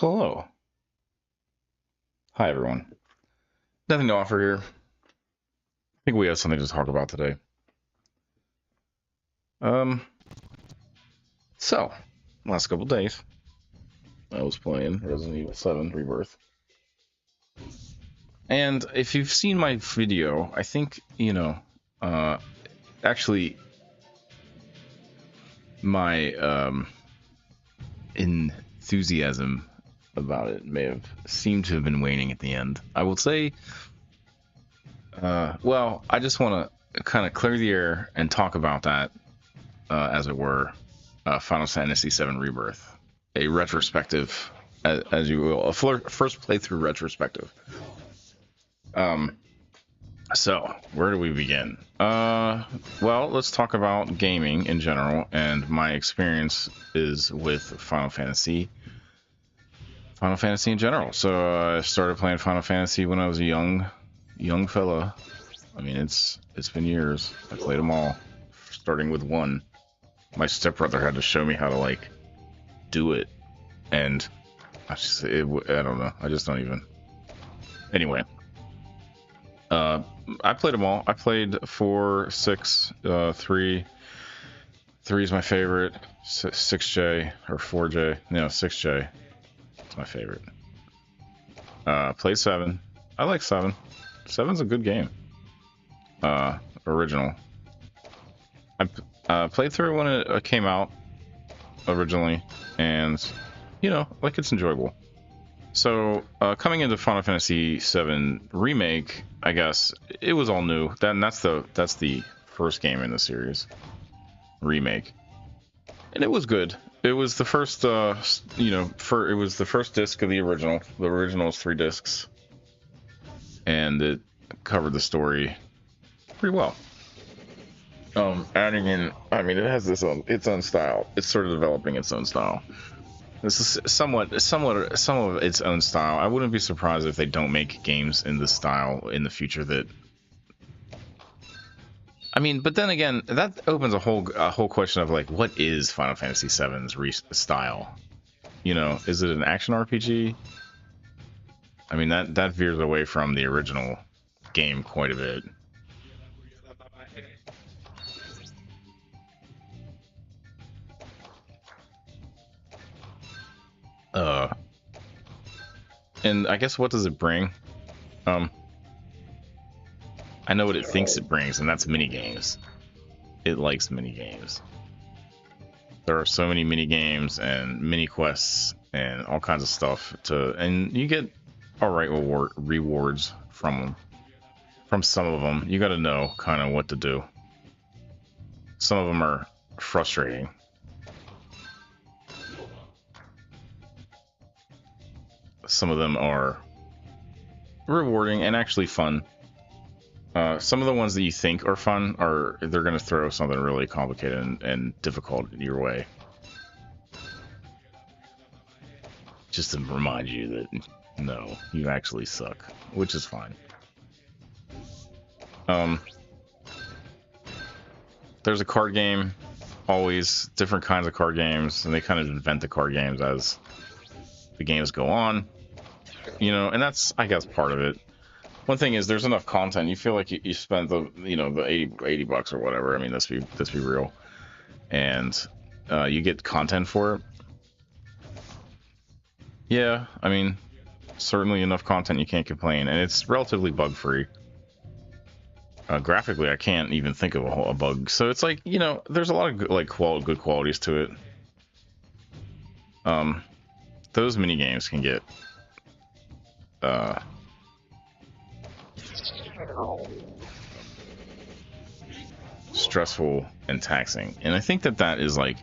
Hello. Hi, everyone. Nothing to offer here. I think we have something to talk about today. Um, so, last couple days, I was playing Resident Evil 7 Rebirth. And if you've seen my video, I think, uh, actually, my, enthusiasm about it may have seemed to have been waning at the end. I will say, well, I just want to kind of clear the air and talk about that, as it were, Final Fantasy VII Rebirth, a retrospective, as you will, a first playthrough retrospective. So where do we begin? Well, let's talk about gaming in general, and my experience is with Final Fantasy in general. So I started playing Final Fantasy when I was a young fella. I mean, it's been years. I played them all, starting with 1. My stepbrother had to show me how to like do it, and I don't know. I just don't even. Anyway, I played them all. I played 4, 6, 3. 3 is my favorite. 6J or 4J. No, 6J. It's my favorite. Played 7. I like 7. 7's a good game. Original. I played through it when it came out originally, and like, it's enjoyable. So coming into Final Fantasy VII Remake, I guess it was all new. That's the first game in the series, Remake, and it was good. It was the first, it was the first disc of the original. The original is 3 discs, and it covered the story pretty well. Adding in, I mean, it has its own style. It's sort of developing its own style. This is somewhat some of its own style. I wouldn't be surprised if they don't make games in this style in the future. I mean, but then again, that opens a whole question of like, what is Final Fantasy VII's style? Is it an action RPG? I mean, that veers away from the original game quite a bit. And I guess, what does it bring? I know what it thinks it brings, and that's mini games. It likes mini games. There are so many mini games and mini quests and all kinds of stuff and you get all right rewards from them. From some of them, you got to know kind of what to do. Some of them are frustrating. Some of them are rewarding and actually fun. Some of the ones that you think are fun they're going to throw something really complicated and difficult your way, just to remind you that no, you actually suck, which is fine. There's a card game, always different kinds of card games, and they kind of invent the card games as the games go on, and that's, I guess, part of it. One thing is, there's enough content. You feel like you spent the the 80 bucks or whatever. I mean, let's be real, and you get content for it. Yeah, I mean, certainly enough content, you can't complain, and it's relatively bug free. Graphically, I can't even think of a bug, so it's like, there's a lot of good qualities to it. Those mini games can get stressful and taxing, and I think that is like,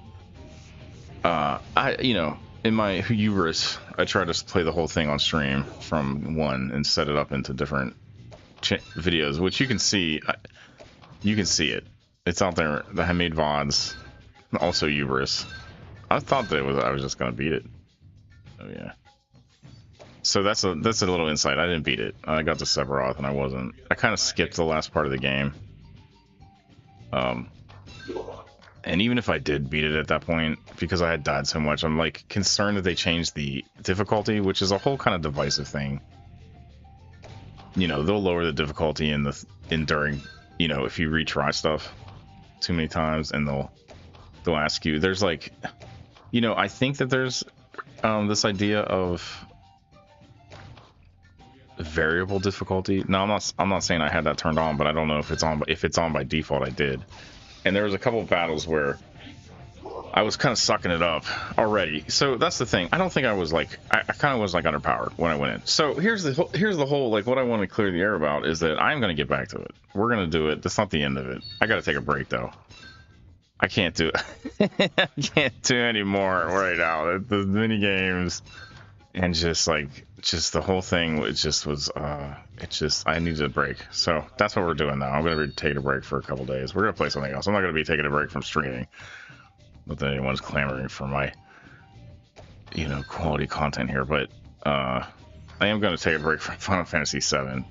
in my hubris, I try to play the whole thing on stream from 1 and set it up into different videos, which you can see. You can see it. It's out there. I made VODs. Also hubris. I thought that I was just gonna beat it. Oh yeah. So that's a little insight. I didn't beat it. I got to Sephiroth and I wasn't. I kind of skipped the last part of the game. And even if I did beat it at that point, because I had died so much, I'm like concerned that they changed the difficulty, which is a whole kind of divisive thing. You know, they'll lower the difficulty during, you know, if you retry stuff too many times, and they'll ask you. There's like, you know, I think that there's this idea of variable difficulty. Now, I'm not saying I had that turned on, but I don't know if it's on. If it's on by default, I did. And there was a couple of battles where I was kind of sucking it up already. So that's the thing. I don't think I was like, I kind of was like underpowered when I went in. So here's the whole, like, what I want to clear the air about is that I'm going to get back to it. We're going to do it. That's not the end of it. I got to take a break though. I can't do it. I can't do any more right now. The mini games and just the whole thing, it just was, I needed a break. So that's what we're doing now. I'm going to be taking a break for a couple days. We're going to play something else. I'm not going to be taking a break from streaming. Not that anyone's clamoring for my, you know, quality content here, but I am going to take a break from Final Fantasy VII.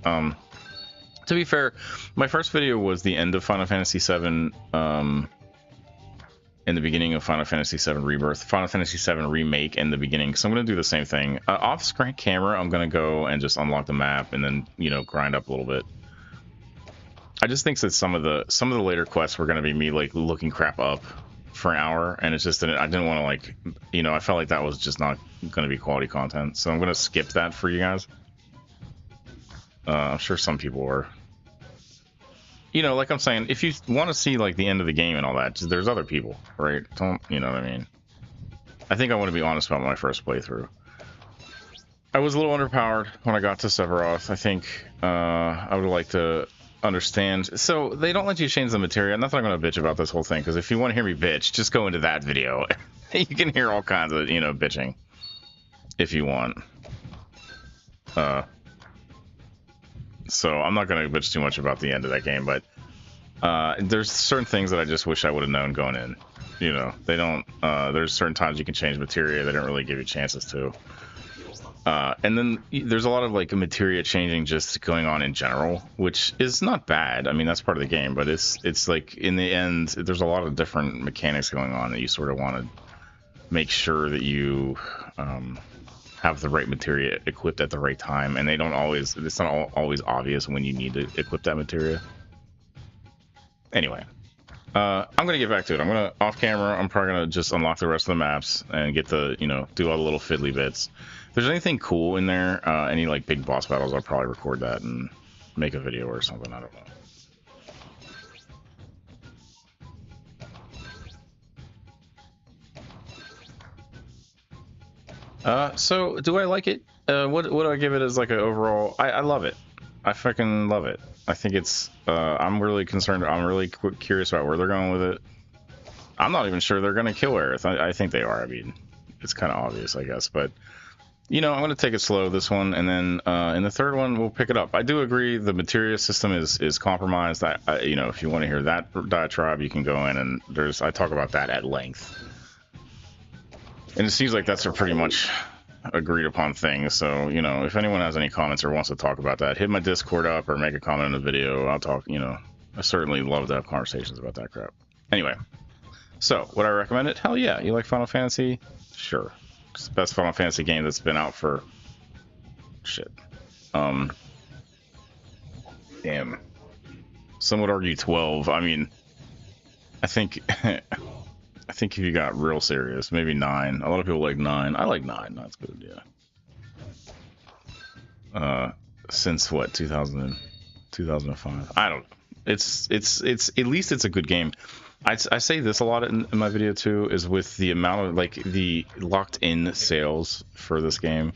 To be fair, my first video was the end of Final Fantasy VII, in the beginning of Final Fantasy VII Rebirth, Final Fantasy VII Remake in the beginning. So I'm going to do the same thing. Off screen camera, I'm going to go and just unlock the map and then, you know, grind up a little bit. I just think that some of the later quests were going to be me like looking crap up for an hour, and it's just that I didn't want to, like, you know, I felt like that was just not going to be quality content. So I'm going to skip that for you guys. I'm sure some people were. You know, like I'm saying, if you want to see like the end of the game and all that, there's other people, right? Don't, you know what I mean? I think I want to be honest about my first playthrough. I was a little underpowered when I got to Sephiroth. I think I would like to understand. So they don't let you change the materia. Not that I'm going to bitch about this whole thing, because if you want to hear me bitch, just go into that video. You can hear all kinds of, you know, bitching if you want. So I'm not going to bitch too much about the end of that game, but there's certain things that I just wish I would have known going in. You know, they don't, there's certain times you can change materia. They don't really give you chances to. And then there's a lot of like materia changing just going on in general, which is not bad. I mean, that's part of the game, but it's like in the end, there's a lot of different mechanics going on that you sort of want to make sure that you have the right materia equipped at the right time, and they don't always, it's not always obvious when you need to equip that materia. Anyway, I'm gonna get back to it. I'm gonna, off camera, I'm probably gonna just unlock the rest of the maps and get the, you know, do all the little fiddly bits. If there's anything cool in there, any like big boss battles, I'll probably record that and make a video or something. I don't know. So do I like it? What do I give it as like an overall? I love it. I fucking love it. I think it's, I'm really concerned. I'm really curious about where they're going with it. I'm not even sure they're going to kill Aerith. I think they are. I mean, it's kind of obvious, I guess. But, you know, I'm going to take it slow this one. And then in the third one, we'll pick it up. I do agree the materia system is compromised. You know, if you want to hear that diatribe, you can go in and I talk about that at length. And it seems like that's a pretty much agreed upon thing. So, you know, if anyone has any comments or wants to talk about that, hit my Discord up or make a comment in the video. I'll talk, you know, I certainly love to have conversations about that crap. Anyway, so would I recommend it? Hell yeah. You like Final Fantasy? Sure. It's the best Final Fantasy game that's been out for shit. Damn. Some would argue 12. I mean, I think I think if you got real serious, maybe 9. A lot of people like 9. I like 9. That's good, yeah. Since what, 2005? I don't know. It's at least it's a good game. I say this a lot in my video too, is with the amount of like the locked in sales for this game.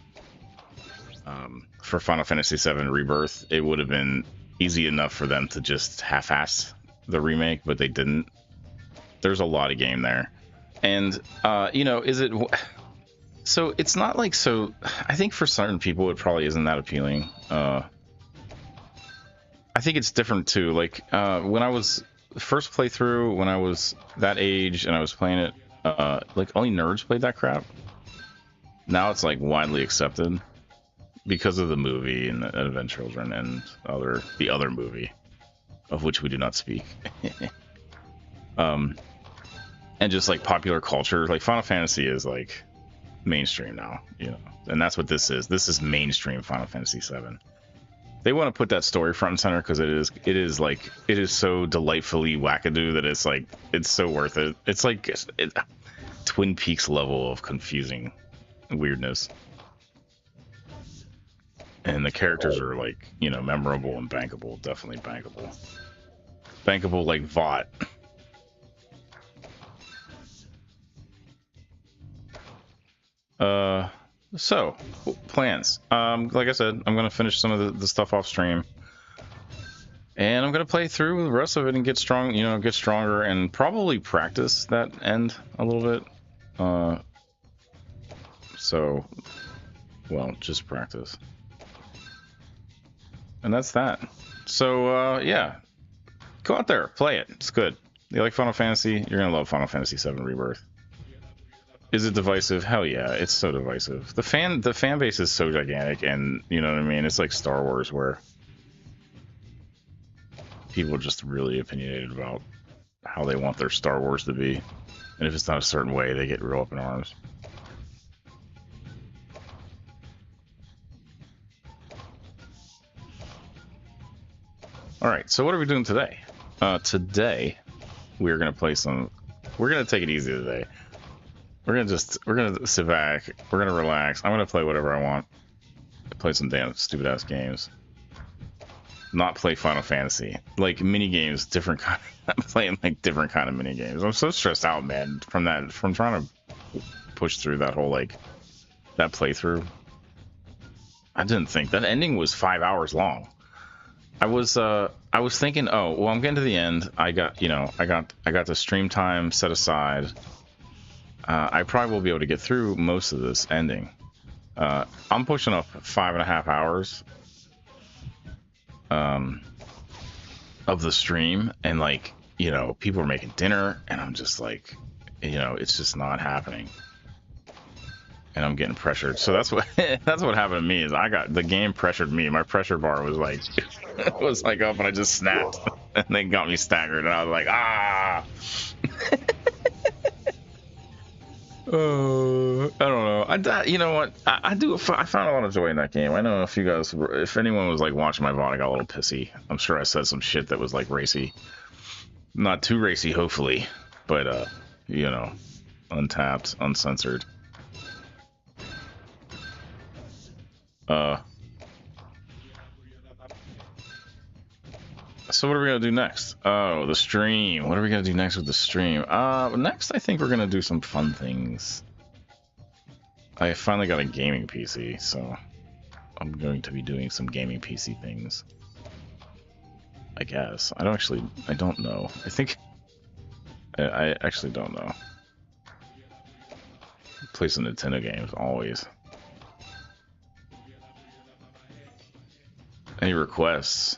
For Final Fantasy VII Rebirth, it would have been easy enough for them to just half-ass the remake, but they didn't. There's a lot of game there, and you know, is it so it's not like, so I think for certain people it probably isn't that appealing. I think it's different too, like when I was first playthrough, when I was that age and I was playing it, like only nerds played that crap. Now it's like widely accepted because of the movie and Advent Children and the other movie of which we do not speak. and just like popular culture. Like Final Fantasy is like mainstream now, you know, and that's what this is. This is mainstream Final Fantasy 7. They want to put that story front and center because it is so delightfully wackadoo that it's so worth it. It's like Twin Peaks level of confusing weirdness, and the characters are like, you know, memorable and bankable. Definitely bankable like VOT. So plans. Like I said, I'm gonna finish some of the stuff off stream, and I'm gonna play through the rest of it and get strong. You know, get stronger and probably practice that end a little bit. So, well, just practice, and that's that. So, yeah, go out there, play it. It's good. You like Final Fantasy? You're gonna love Final Fantasy 7 Rebirth. Is it divisive? Hell yeah, it's so divisive. The fan base is so gigantic, and you know what I mean? It's like Star Wars, where people are just really opinionated about how they want their Star Wars to be. And if it's not a certain way, they get real up in arms. Alright, so what are we doing today? Today, we're gonna play some... We're gonna take it easy today. We're gonna sit back, we're gonna relax, I'm gonna play whatever I want. Play some damn stupid ass games. Not play Final Fantasy. Like mini games, different kind I'm playing like different kind of mini games. I'm so stressed out, man, from trying to push through that whole that playthrough. I didn't think that ending was 5 hours long. I was thinking, oh well, I'm getting to the end. I got the stream time set aside. I probably will be able to get through most of this ending. I'm pushing up 5.5 hours of the stream, and like, you know, people are making dinner, and I'm just like, you know, it's just not happening, and I'm getting pressured. So that's what that's what happened to me. Is the game pressured me. My pressure bar was like was like up, and I just snapped, and they got me staggered, and I was like, ah. I don't know. You know what? I found a lot of joy in that game. I know if you guys, if anyone was like watching my VOD, I got a little pissy. I'm sure I said some shit that was like racy. Not too racy, hopefully, but you know, untapped, uncensored. So what are we gonna do next? Oh, the stream. What are we gonna do next with the stream? Next I think we're gonna do some fun things. I finally got a gaming PC, so I'm going to be doing some gaming PC things. I guess. I don't know. I actually don't know. Play some Nintendo games, always. Any requests?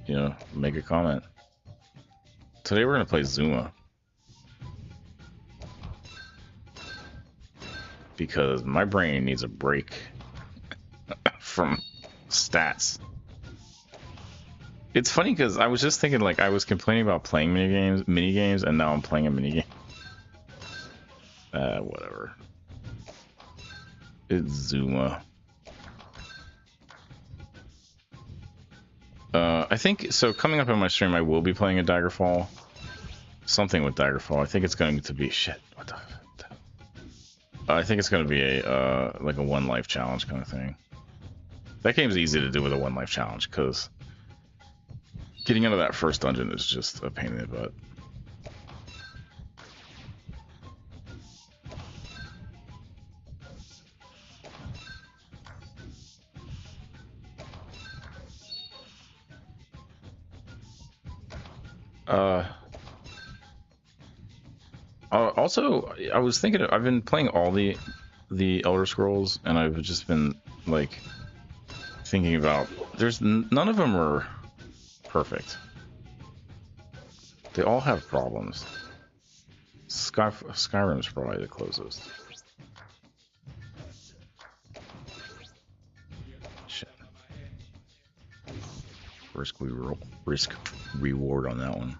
You know, make a comment. Today we're gonna play Zuma. Because my brain needs a break from stats. It's funny because I was just thinking, like, I was complaining about playing mini games, and now I'm playing a mini game. Whatever. It's Zuma. I think, so coming up in my stream, I will be playing a Daggerfall. Something with Daggerfall. I think it's going to be, shit, what the... I think it's going to be a, like a one life challenge kind of thing. That game's easy to do with a one life challenge, because getting out of that first dungeon is just a pain in the butt. Also, I was thinking, I've been playing all the Elder Scrolls, and I've just been like thinking about, none of them are perfect. They all have problems. Skyrim's probably the closest. Shit. Risk reward on that one.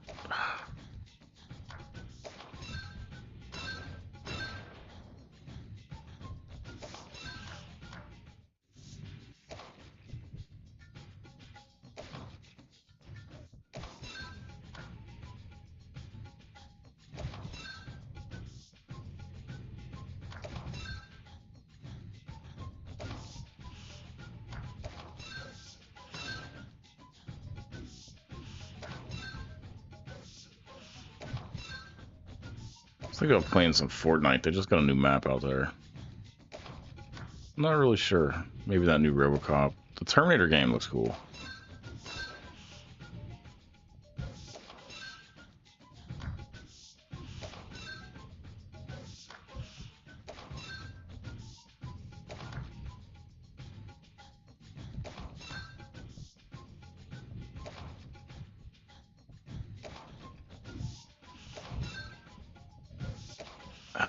It's like I'm playing some Fortnite. They just got a new map out there. I'm not really sure. Maybe that new RoboCop. The Terminator game looks cool.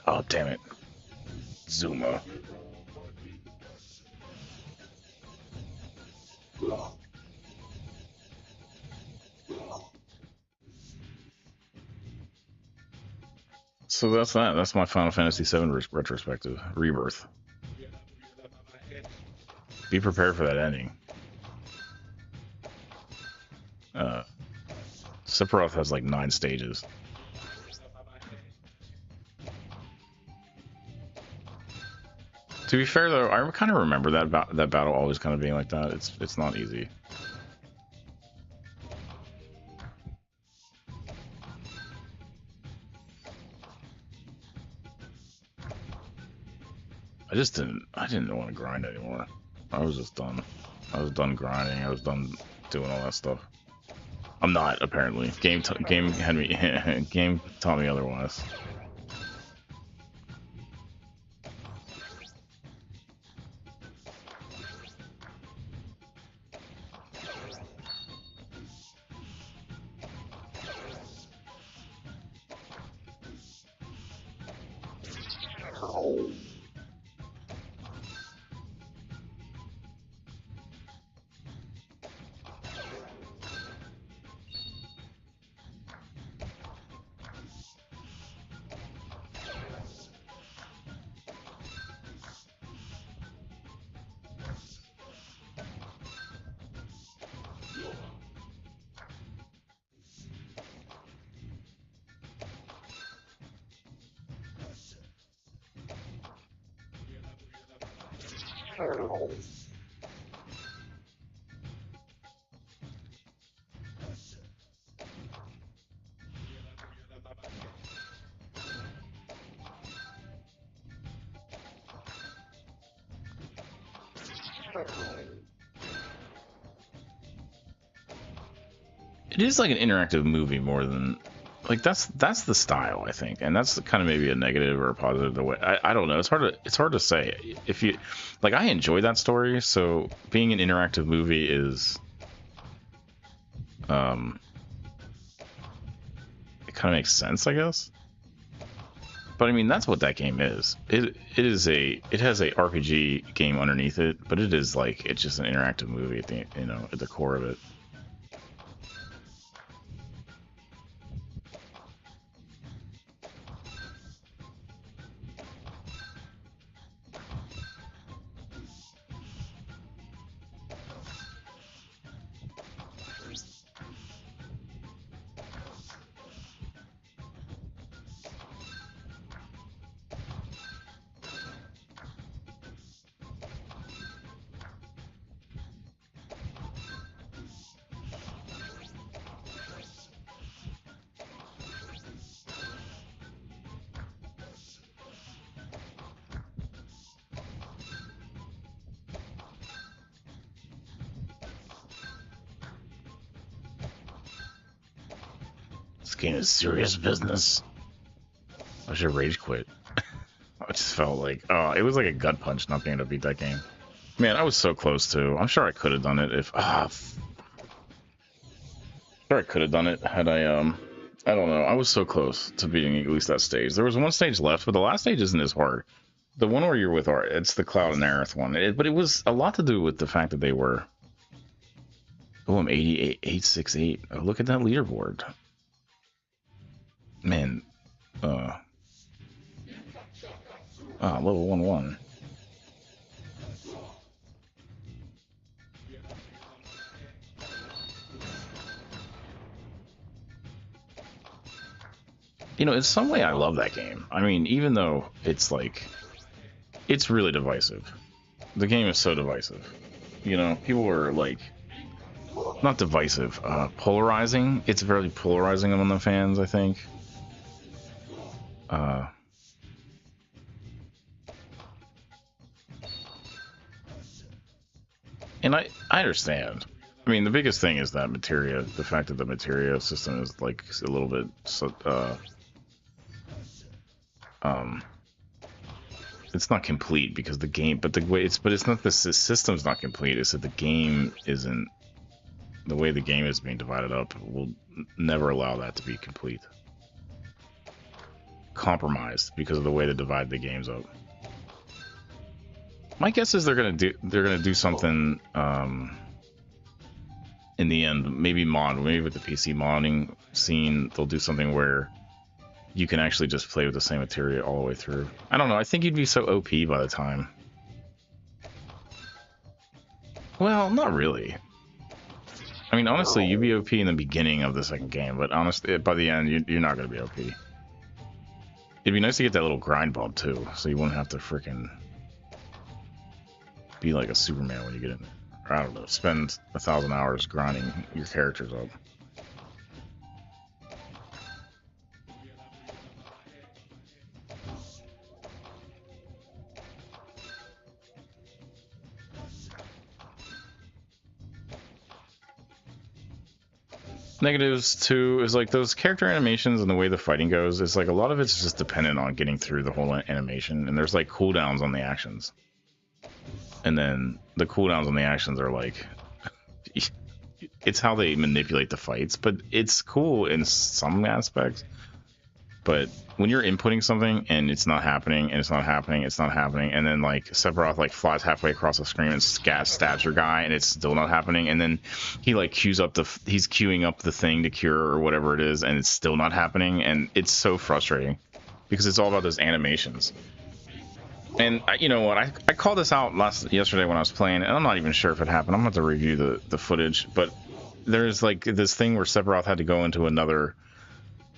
Oh, damn it. Zuma. So that's that. That's my Final Fantasy VII retrospective. Rebirth. Be prepared for that ending. Sephiroth has like 9 stages. To be fair, though, I kind of remember that battle always kind of being like that. It's not easy. I didn't want to grind anymore. I was just done. I was done grinding. I was done doing all that stuff. I'm not, apparently. Game had me. Game taught me otherwise. It is like an interactive movie more than like that's the style, I think, and that's kind of maybe a negative or a positive. The way I don't know, it's hard to say. If you like, I enjoy that story, so being an interactive movie is it kind of makes sense, I guess. But I mean, that's what that game is. It has a RPG game underneath it, but it is like it's just an interactive movie at the at the core of it. This game is serious business. I should rage quit. I just felt like, oh, it was like a gut punch not being able to beat that game. Man, I was so close to. I'm sure I could have done it if. Sure, I could have done it had I I don't know. I was so close to beating at least that stage. There was one stage left, but the last stage isn't as hard. The one where you're with Art, it's the Cloud and Aerith one. But it was a lot to do with the fact that they were. Oh, I'm 868. Oh, look at that leaderboard. Man, level 1-1. In some way I love that game. I mean, even though it's like, it's really divisive. The game is so divisive. People are like, not divisive, polarizing. It's very polarizing among the fans, I think. And I understand. I mean, the biggest thing is that materia, the fact that the materia system is like a little bit, it's not complete because the game, but the way it's not the system's not complete. It's that the game isn't, the way the game is being divided up will never allow that to be complete. Compromised because of the way they divide the games up. My guess is they're gonna do something in the end, maybe with the PC modding scene, they'll do something where you can actually just play with the same materia all the way through. I don't know, I think you'd be so OP by the time. Well, not really. I mean, honestly, you'd be OP in the beginning of the second game, but honestly, by the end, you're not going to be OP. It'd be nice to get that little grind bump, too, so you wouldn't have to freaking be like a Superman when you get in there. Or, I don't know, spend 1,000 hours grinding your characters up. Negatives too is like those character animations and the way the fighting goes. It's like a lot of it's just dependent on getting through the whole animation, and there's like cooldowns on the actions, and then the cooldowns on the actions are like it's how they manipulate the fights, but it's cool in some aspects. But when you're inputting something and it's not happening, and it's not happening, it's not happening, and then like Sephiroth like flies halfway across the screen and stabs your guy, and it's still not happening, and then he like he's queuing up the thing to cure or whatever it is, and it's still not happening, and it's so frustrating because it's all about those animations. And you know what? I called this out yesterday when I was playing, and I'm not even sure if it happened. I'm gonna have to review the footage, but there's like this thing where Sephiroth had to go into another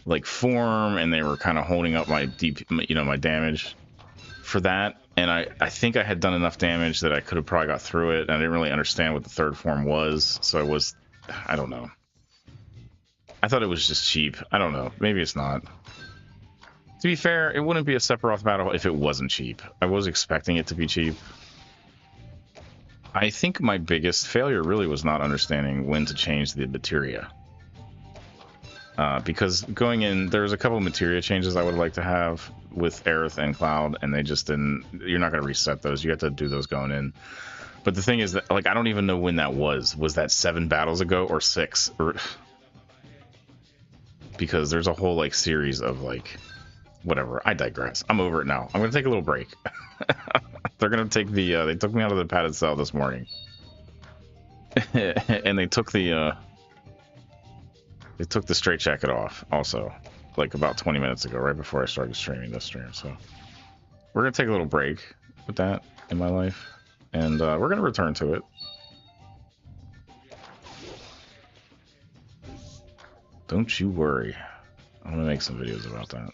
like form, and they were kind of holding up my my damage for that, and I think I had done enough damage that I could have probably got through it, and I didn't really understand what the third form was, so I don't know. I thought it was just cheap. I don't know. Maybe it's not. To be fair, it wouldn't be a Sephiroth battle if it wasn't cheap. I was expecting it to be cheap. I think my biggest failure really was not understanding when to change the materia. Because going in, there was a couple of materia changes I would like to have with Aerith and Cloud, and they just didn't. You're not going to reset those. You have to do those going in. But the thing is that, like, I don't even know when that was. Was that 7 battles ago or 6? Because there's a whole like series of like, whatever. I digress. I'm over it now. I'm going to take a little break. They're going to take the. They took me out of the padded cell this morning, and they took the. They took the straitjacket off also, like about 20 minutes ago, right before I started streaming this stream. So we're going to take a little break with that in my life, and we're going to return to it. Don't you worry. I'm going to make some videos about that.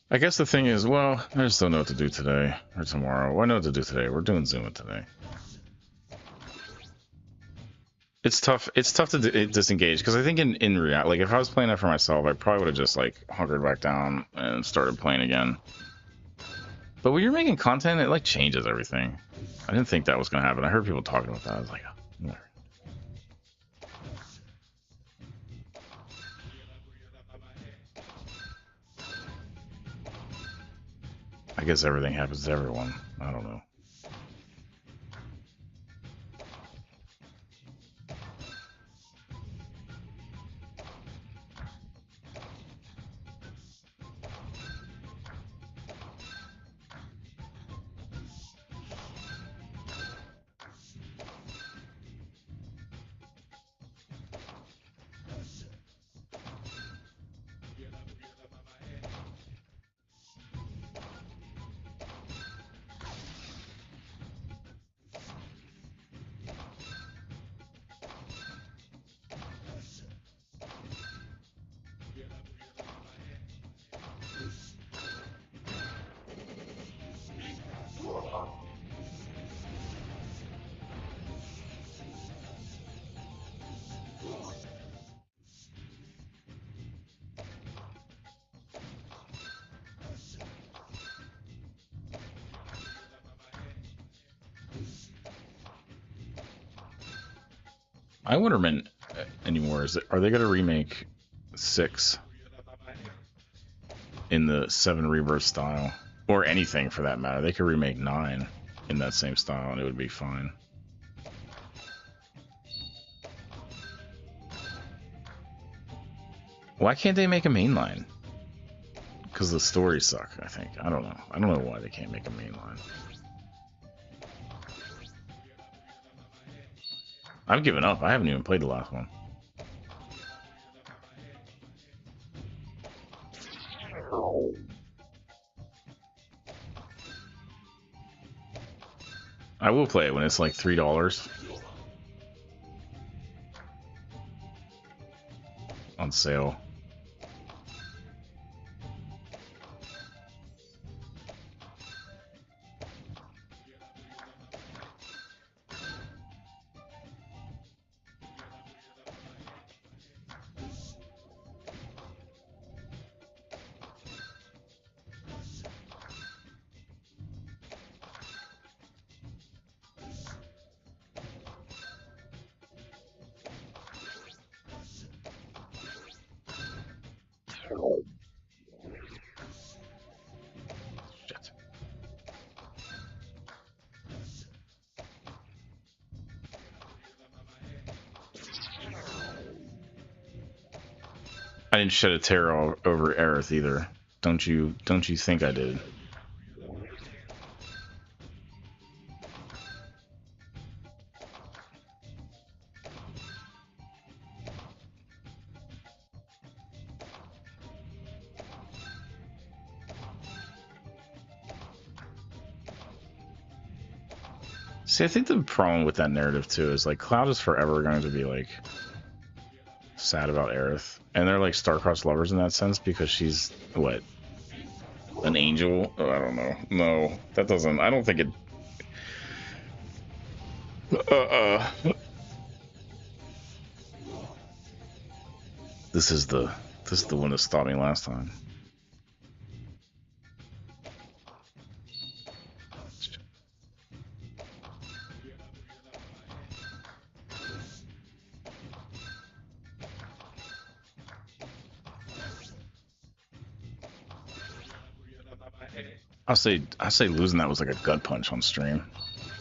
I guess the thing is, well, I just don't know what to do today or tomorrow. Well, I know what to do today. We're doing Zuma today. It's tough. It's tough to disengage because I think in reality, like if I was playing that for myself, I probably would have just like hunkered back down and started playing again. But when you're making content, it like changes everything. I didn't think that was gonna happen. I heard people talking about that. I was like, oh, whatever. I guess everything happens to everyone. I don't know. I Wonderman anymore. Are they gonna remake 6 in the 7 Rebirth style, or anything for that matter? They could remake 9 in that same style, and it would be fine. Why can't they make a mainline? Because the stories suck, I think. I don't know. I don't know why they can't make a mainline. I've given up. I haven't even played the last one. I will play it when it's like $3 on sale. Shit. I didn't shed a tear over Aerith either. Don't you think I did? See, I think the problem with that narrative too is like Cloud is forever going to be like sad about Aerith, and they're like star-crossed lovers in that sense because she's what, an angel? Oh, I don't know. No, that doesn't. I don't think it. This is the one that stopped me last time. I say losing that was like a gut punch on stream.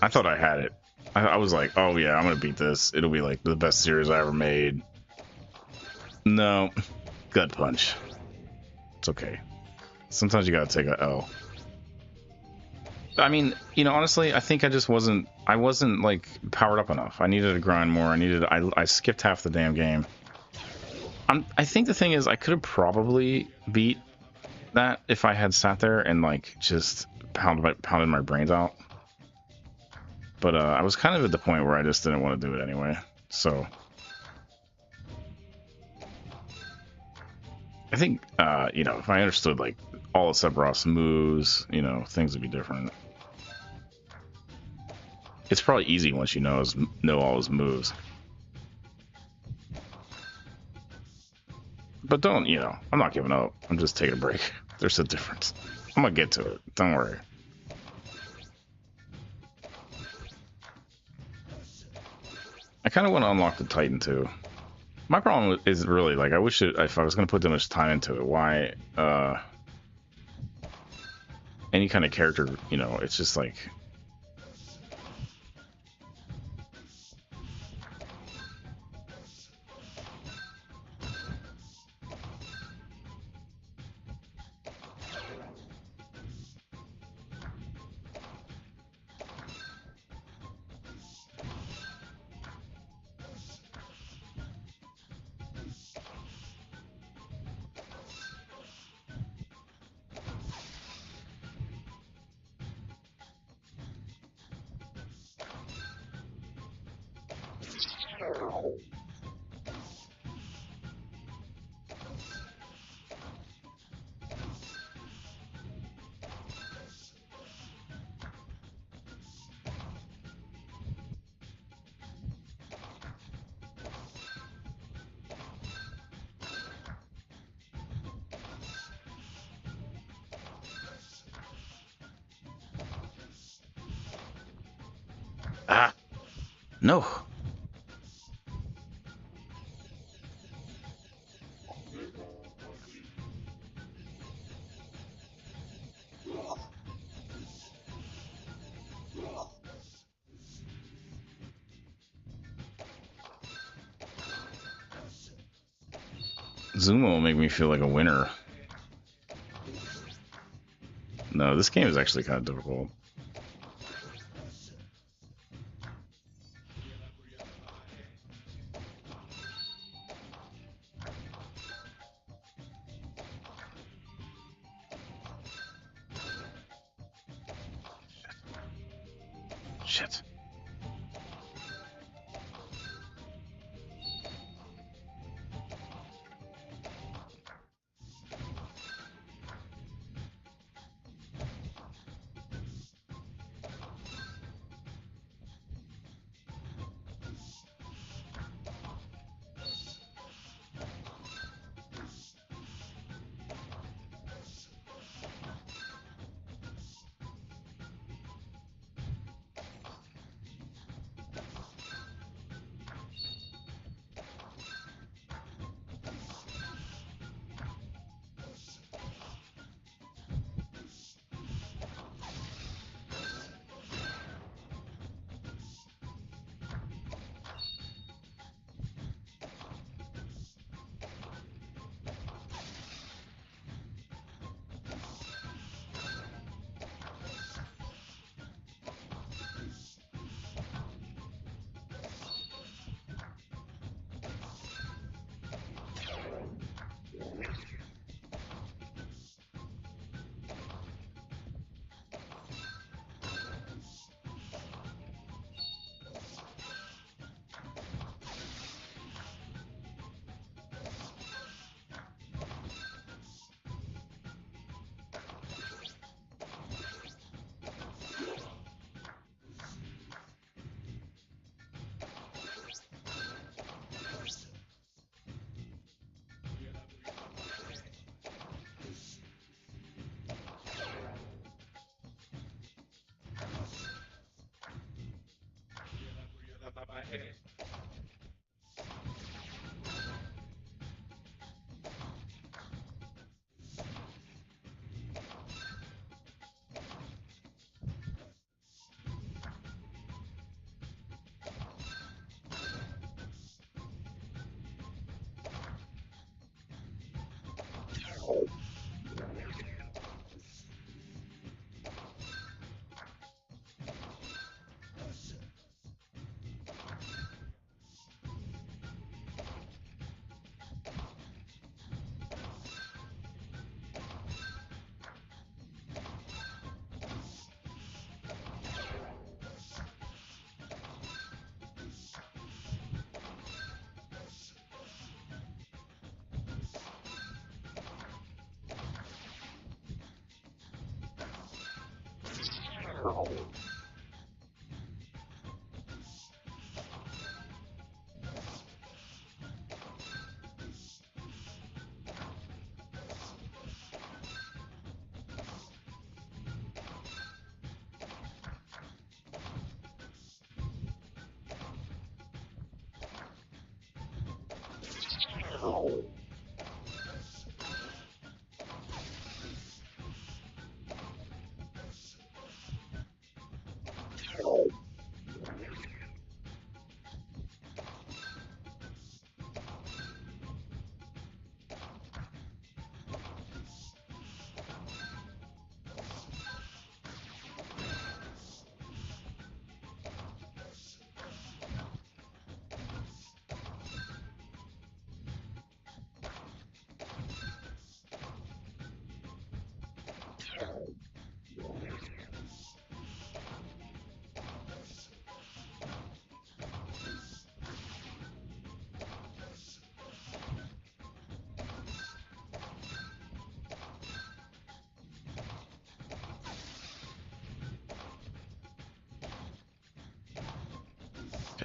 I thought I had it. I was like, oh yeah, I'm gonna beat this. It'll be like the best series I ever made. No, gut punch. It's okay. Sometimes you gotta take a L. I mean, you know, honestly, I think I wasn't like powered up enough. I needed to grind more. I skipped half the damn game. I think the thing is, I could have probably beat that if I had sat there and like just pounded my brains out. But I was kind of at the point where I just didn't want to do it anyway. So I think, you know, if I understood like all of Sephiroth's moves, you know, things would be different. It's probably easy once you know all his moves. But don't, you know, I'm not giving up. I'm just taking a break. There's a difference. I'm gonna get to it. Don't worry. I kind of want to unlock the Titan too. My problem is really like I wish if I was gonna put that much time into it, why any kind of character, you know, it's just like no. Zuma will make me feel like a winner. No, this game is actually kind of difficult. Shit.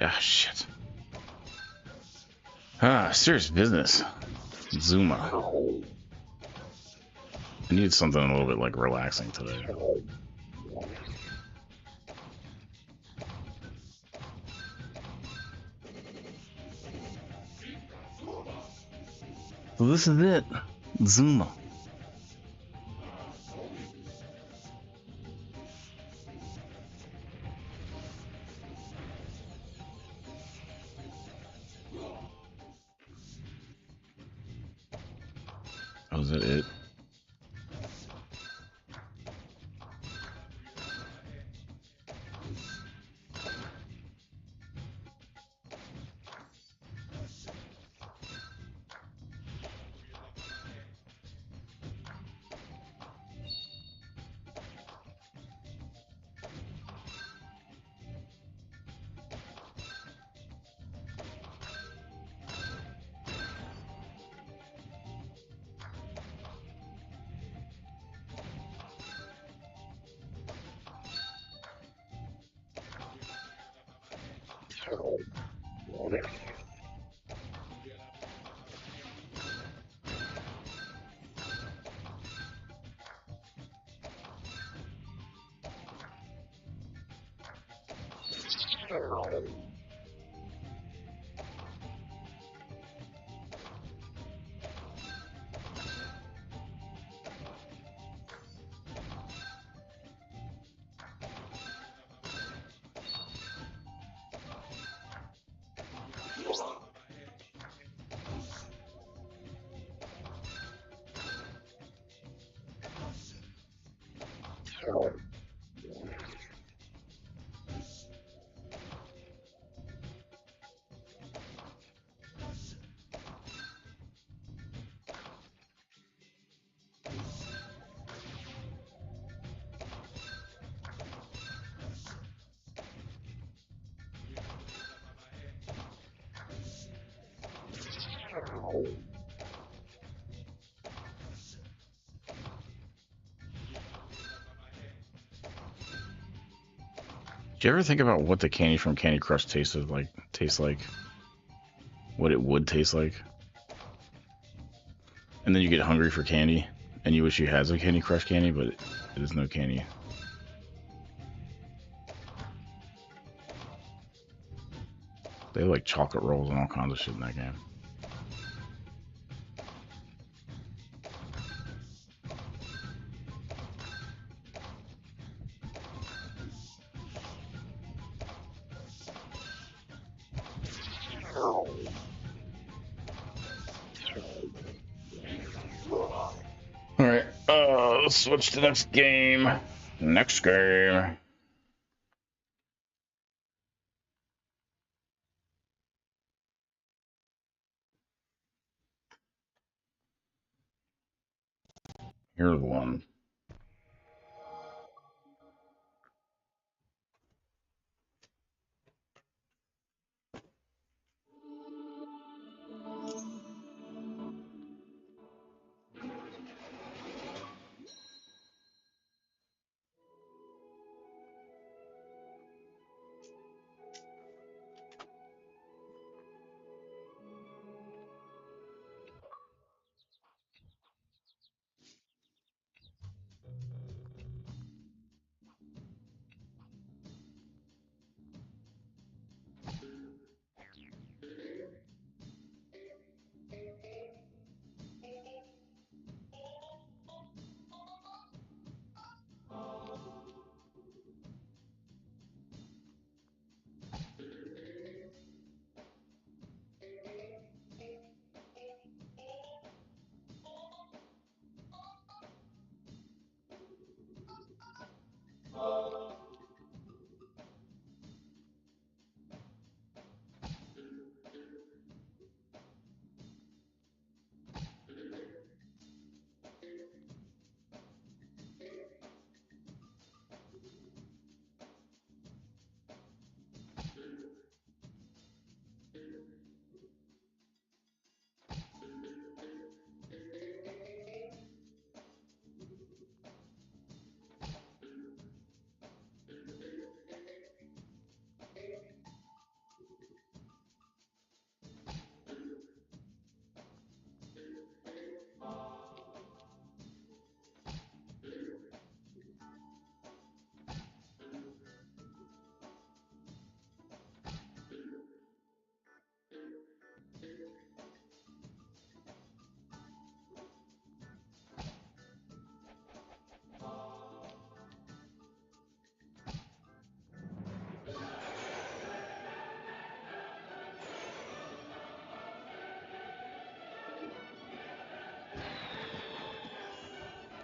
Ah, shit. Ah, serious business. Zuma. I needed something a little bit, like, relaxing today. So this is it. Zuma. is that it? Do you ever think about what the candy from Candy Crush tastes like? What it would taste like? And then you get hungry for candy, and you wish you had some Candy Crush candy, but there's no candy. They have like chocolate rolls and all kinds of shit in that game. Alright, let's switch to the next game. Next game. Here's one.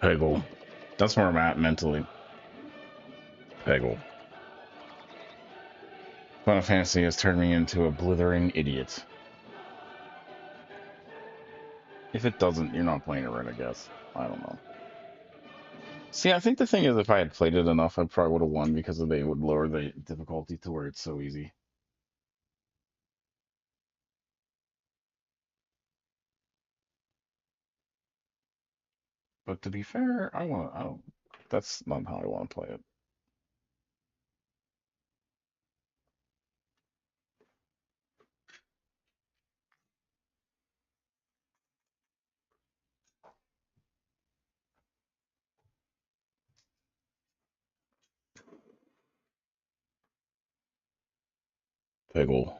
Peggle. That's where I'm at mentally. Peggle. Final Fantasy has turned me into a blithering idiot. If it doesn't, you're not playing it right, I guess. I don't know. See, I think the thing is, if I had played it enough, I probably would have won because they would lower the difficulty to where it's so easy. But to be fair, I don't, that's not how I want to play it. Peggle.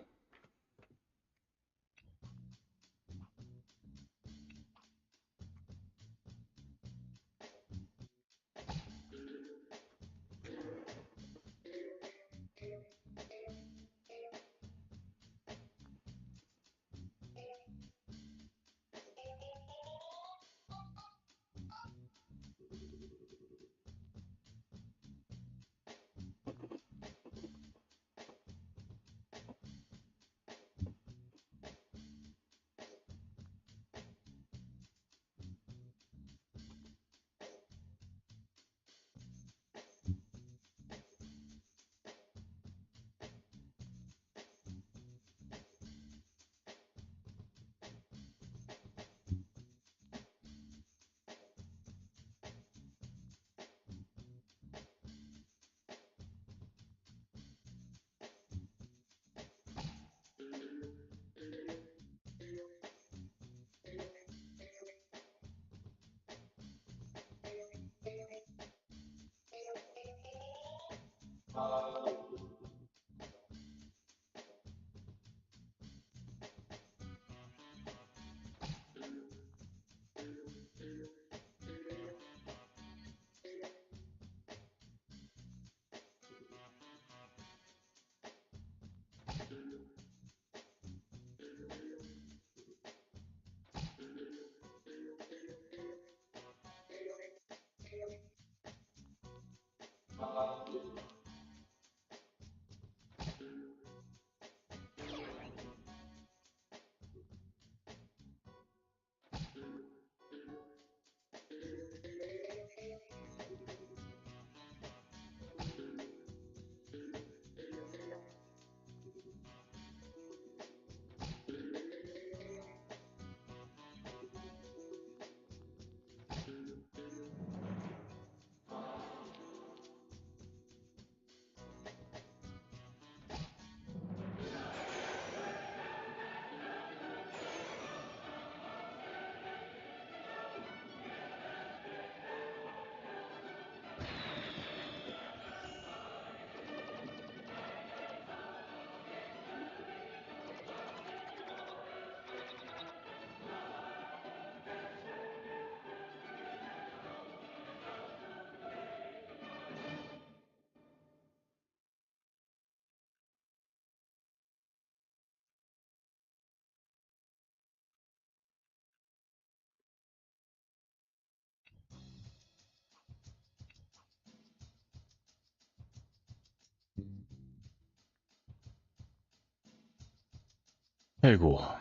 Peggle.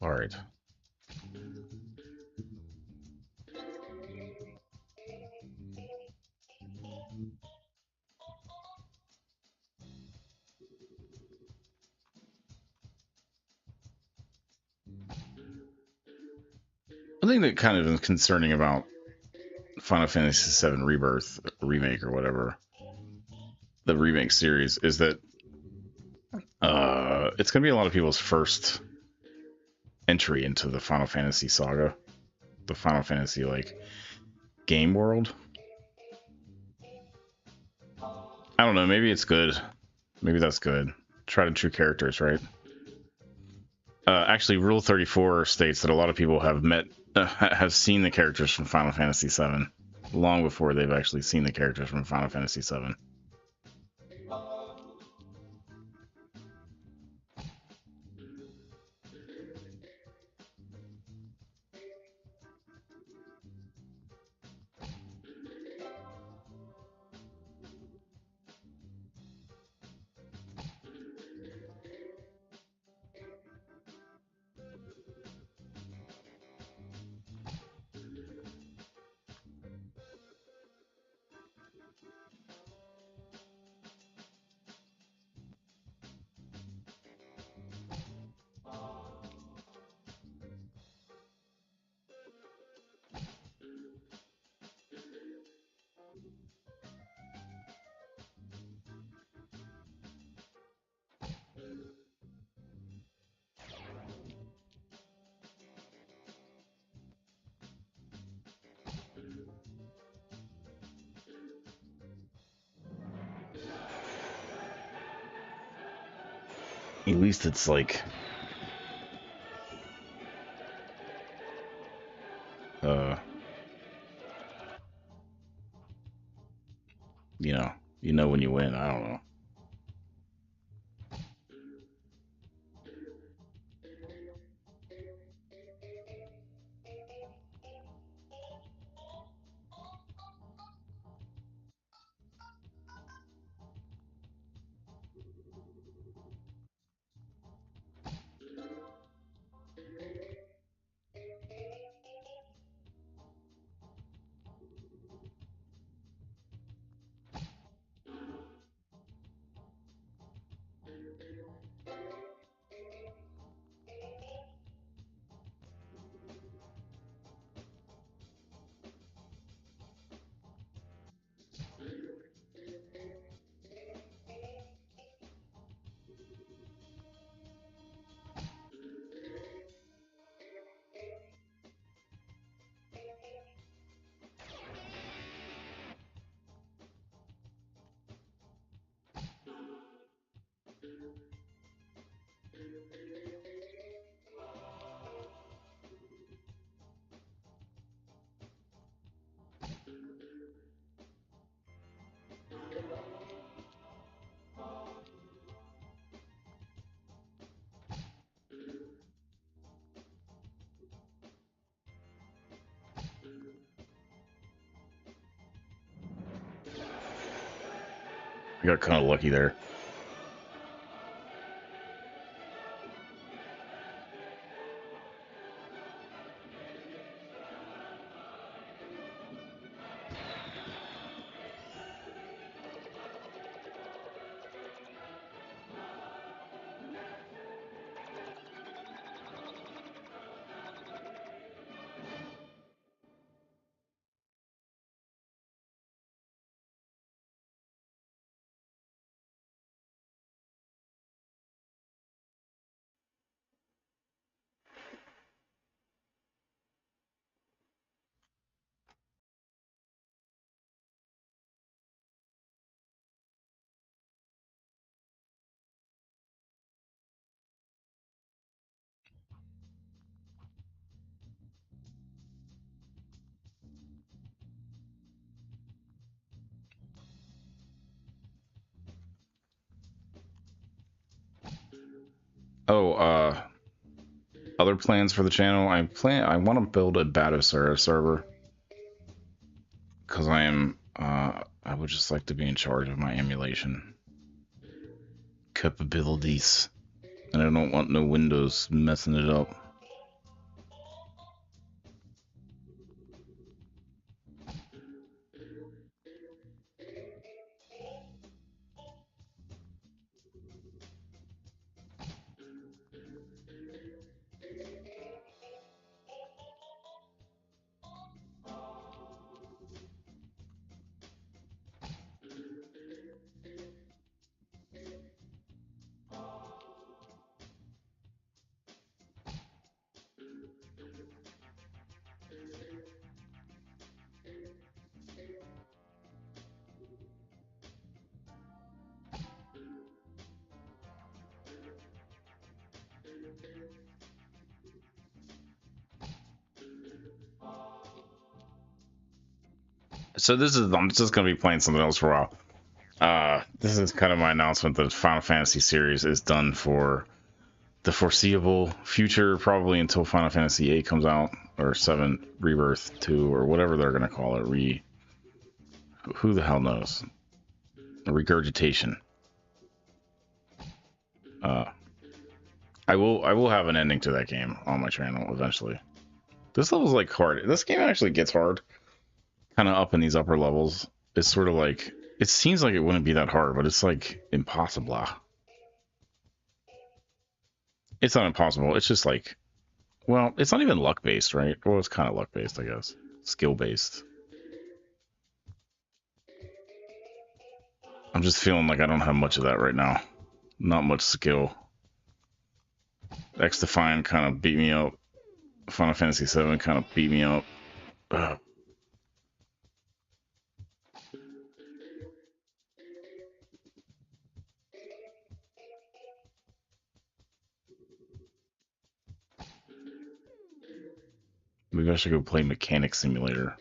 All right. I think that kind of is concerning about Final Fantasy VII Rebirth remake or whatever, the remake series, is that it's going to be a lot of people's first entry into the Final Fantasy saga, the Final Fantasy like game world. I don't know. Maybe it's good. Maybe that's good. Try to true characters, right? Actually, Rule 34 states that a lot of people have seen the characters from Final Fantasy VII long before they've actually seen the characters from Final Fantasy VII. At least it's like, uh, you know when you win. I don't know. I got kind of lucky there. Oh, other plans for the channel. I want to build a Batosera server because I would just like to be in charge of my emulation capabilities, and I don't want no Windows messing it up. So I'm just gonna be playing something else for a while. This is kind of my announcement that Final Fantasy series is done for the foreseeable future, probably until Final Fantasy 8 comes out, or 7 Rebirth 2, or whatever they're gonna call it. Who the hell knows? Regurgitation. Uh, I will have an ending to that game on my channel eventually. This level's like hard. This game actually gets hard, kind of up in these upper levels. It's sort of like, it seems like it wouldn't be that hard, but it's like impossible. It's not impossible. It's just like, well, it's not even luck based, right? Well, it's kind of luck based, I guess. Skill based. I'm just feeling like I don't have much of that right now. Not much skill. X Defiant kind of beat me up. Final Fantasy 7 kind of beat me up. Ugh. Maybe I should go play Mechanic Simulator.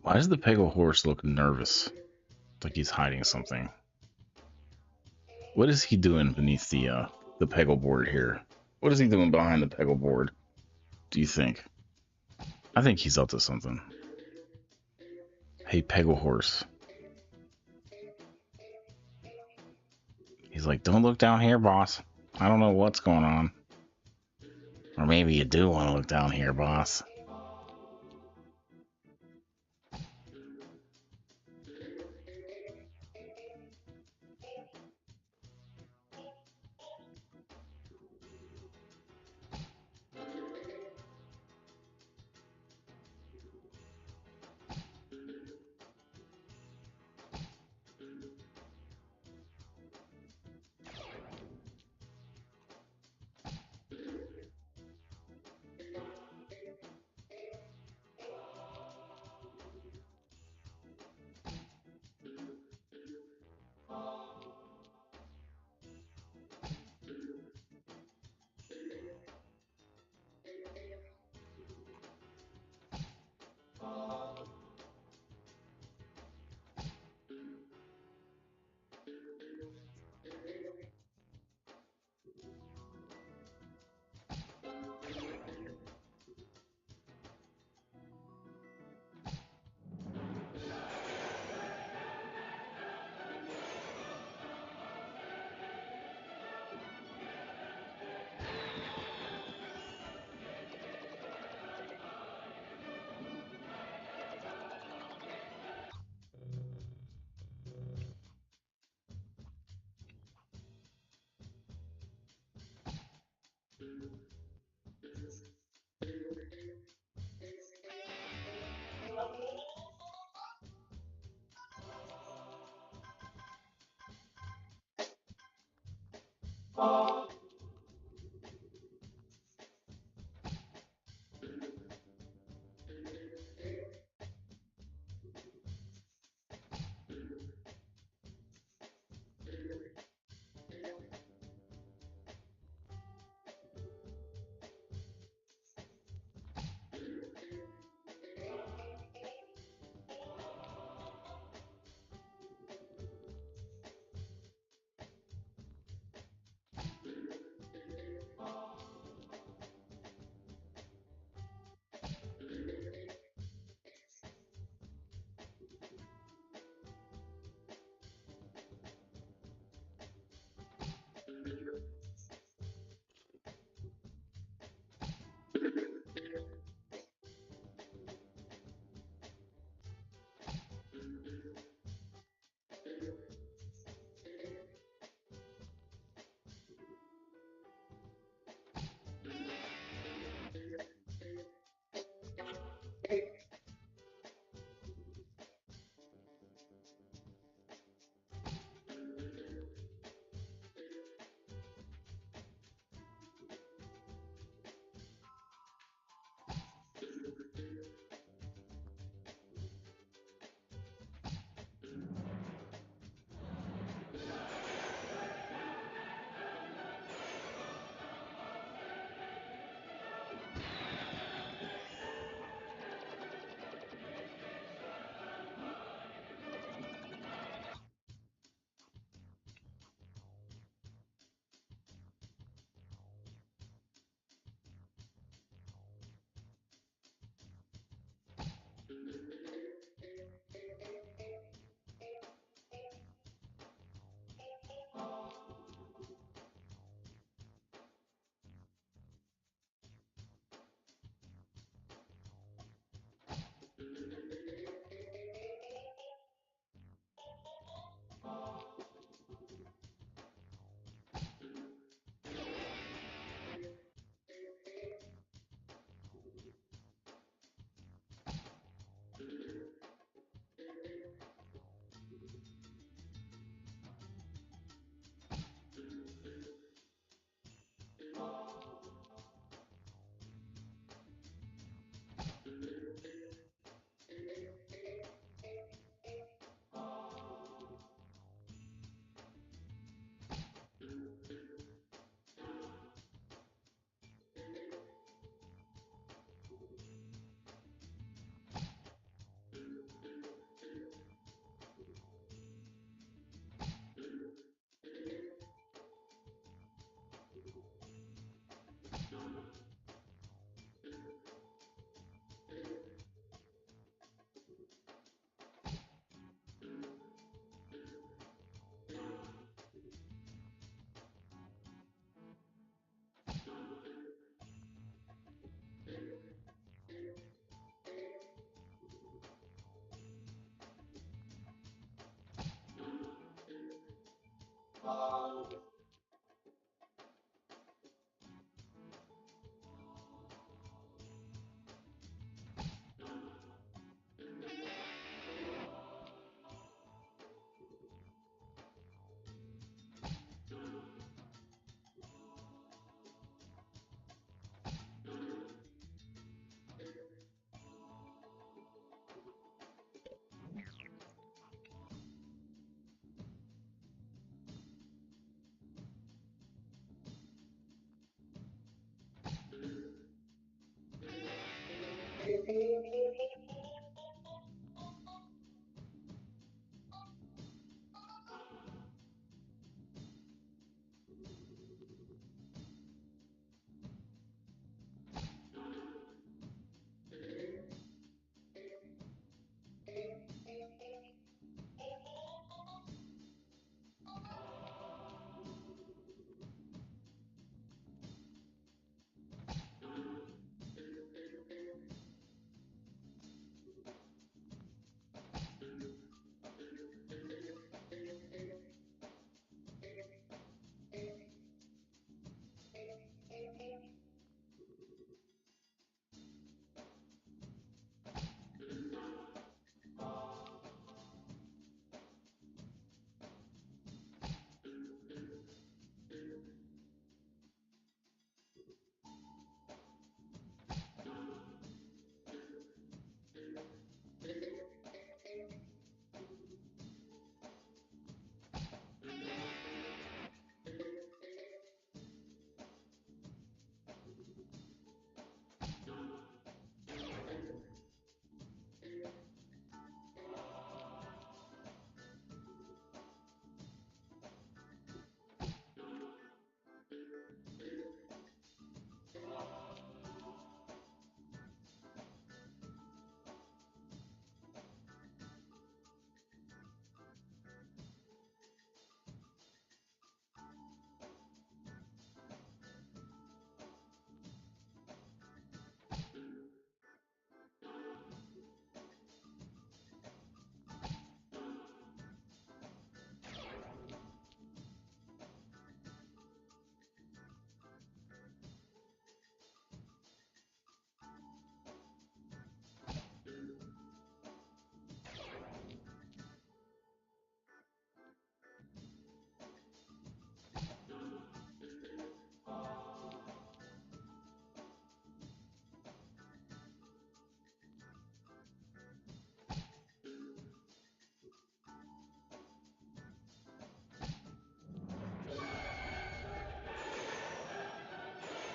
Why does the Peggle horse look nervous? Like he's hiding something. What is he doing beneath the Peggle board here? What is he doing behind the Peggle board? Do you think? I think he's up to something. Hey, Peggle horse. He's like, don't look down here, boss. I don't know what's going on. Or maybe you do want to look down here, boss.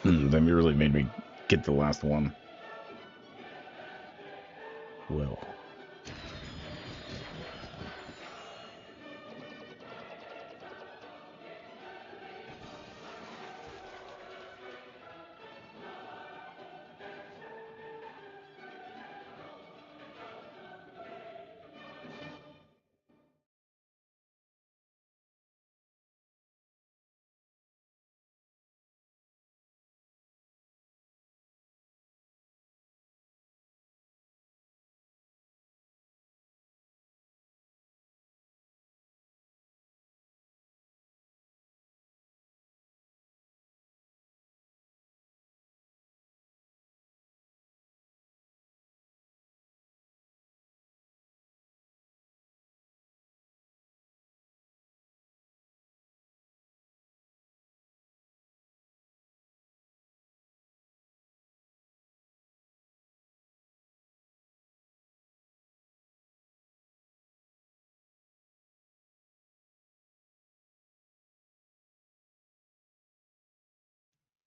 That really made me get the last one. Well.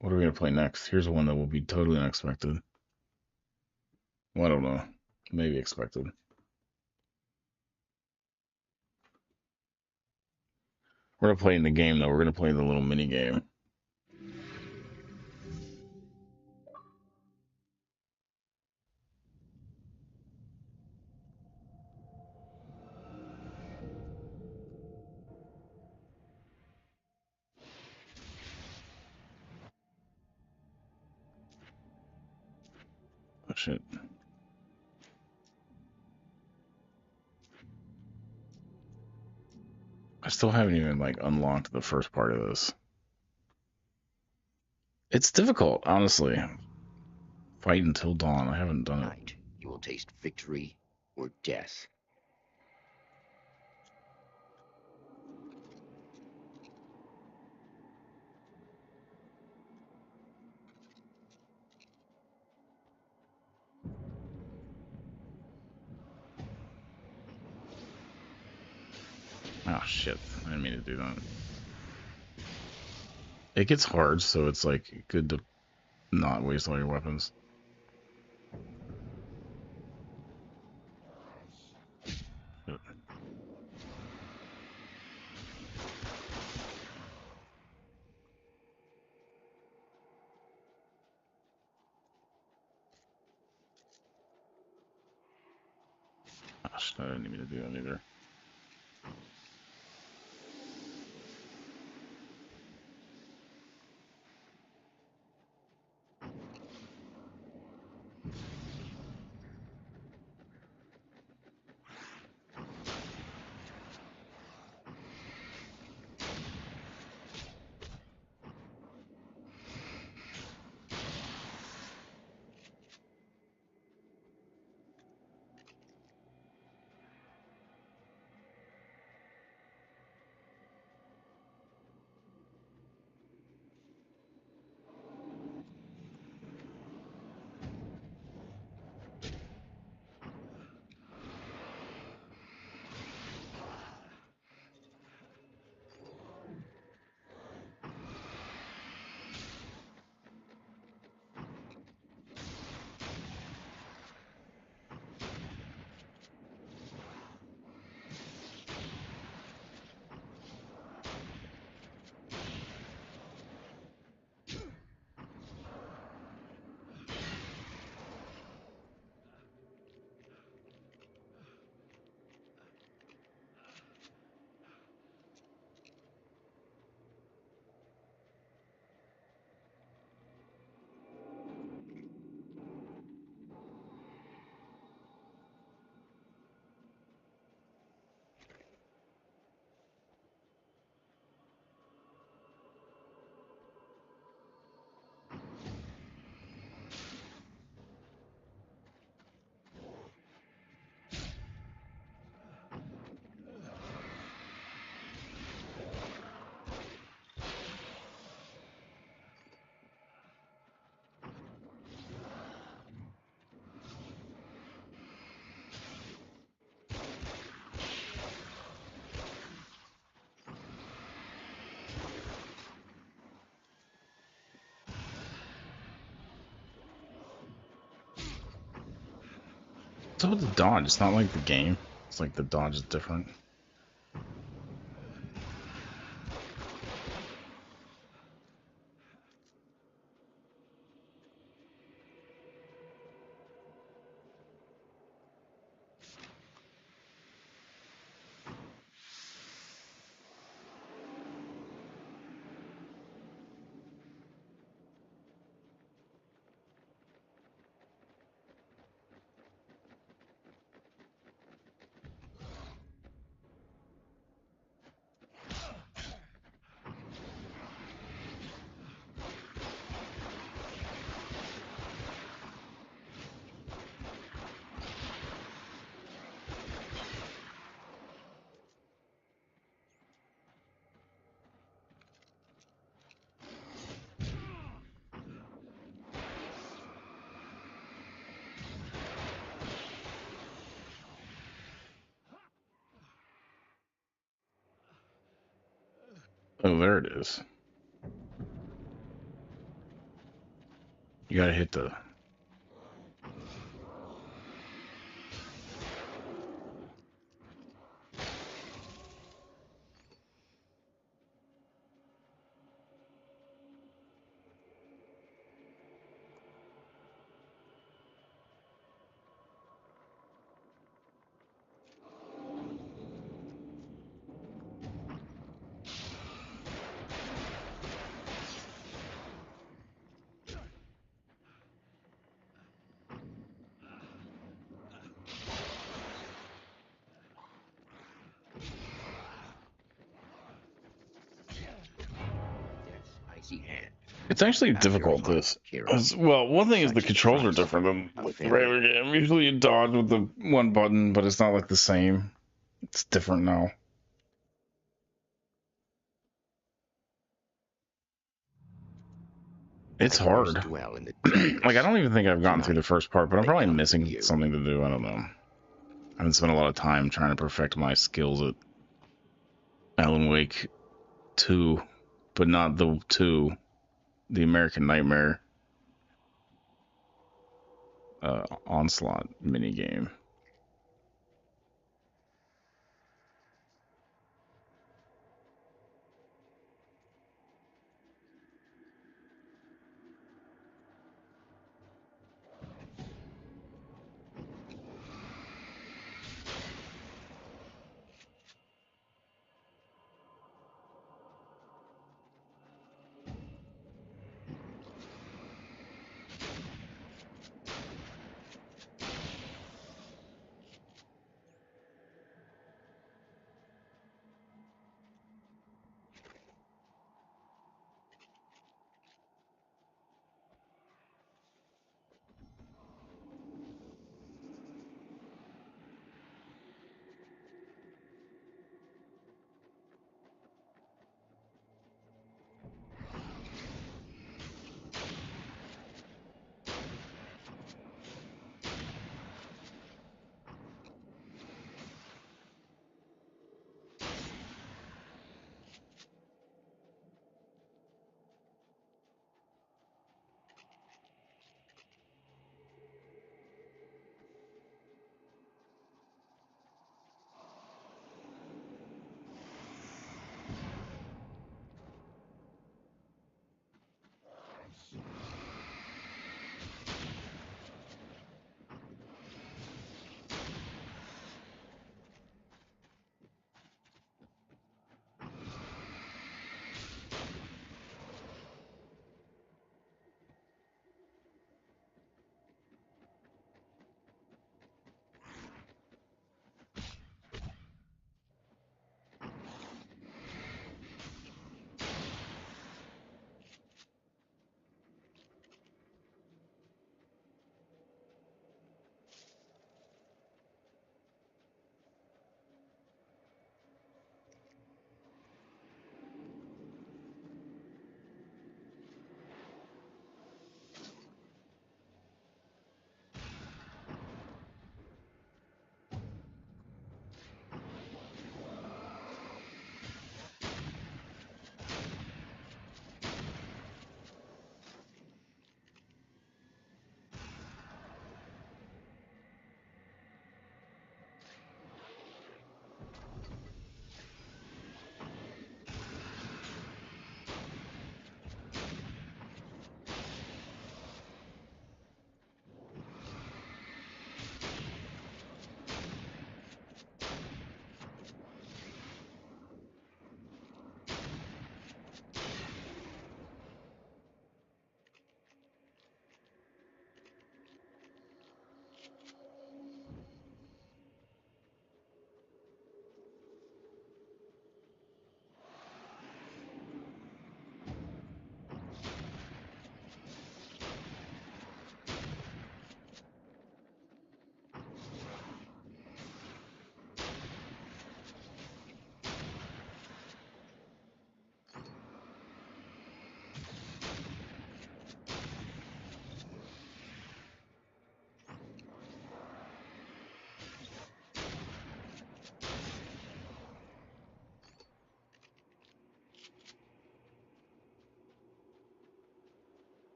What are we going to play next? Here's one that will be totally unexpected. Well, I don't know. Maybe expected. We're going to play in the game, though. We're going to play the little mini game. Oh, shit. I still haven't even, like, unlocked the first part of this. It's difficult, honestly. Fight until dawn. I haven't done it. Tonight, you will taste victory or death. Oh, shit. I didn't mean to do that. It gets hard, so it's, like, good to not waste all your weapons. gosh, I didn't mean to do that either. So with the dodge, it's not like the game. It's like the dodge is different. Oh, there it is. You gotta hit the... Death's icy hand. It's actually After difficult, hard this. hero. Well, one thing is the Such is the controls are price different than of like the failure. regular game. Usually you dodge with the one button, but it's not like the same. It's different now. It's Warriors hard. dwell in the Like, I darkness. don't even think I've gotten through Tonight, the first part, but I'm they probably come for missing you. something to do. I don't know. I haven't spent a lot of time trying to perfect my skills at Alan Wake 2, but not the 2, the American Nightmare Onslaught minigame.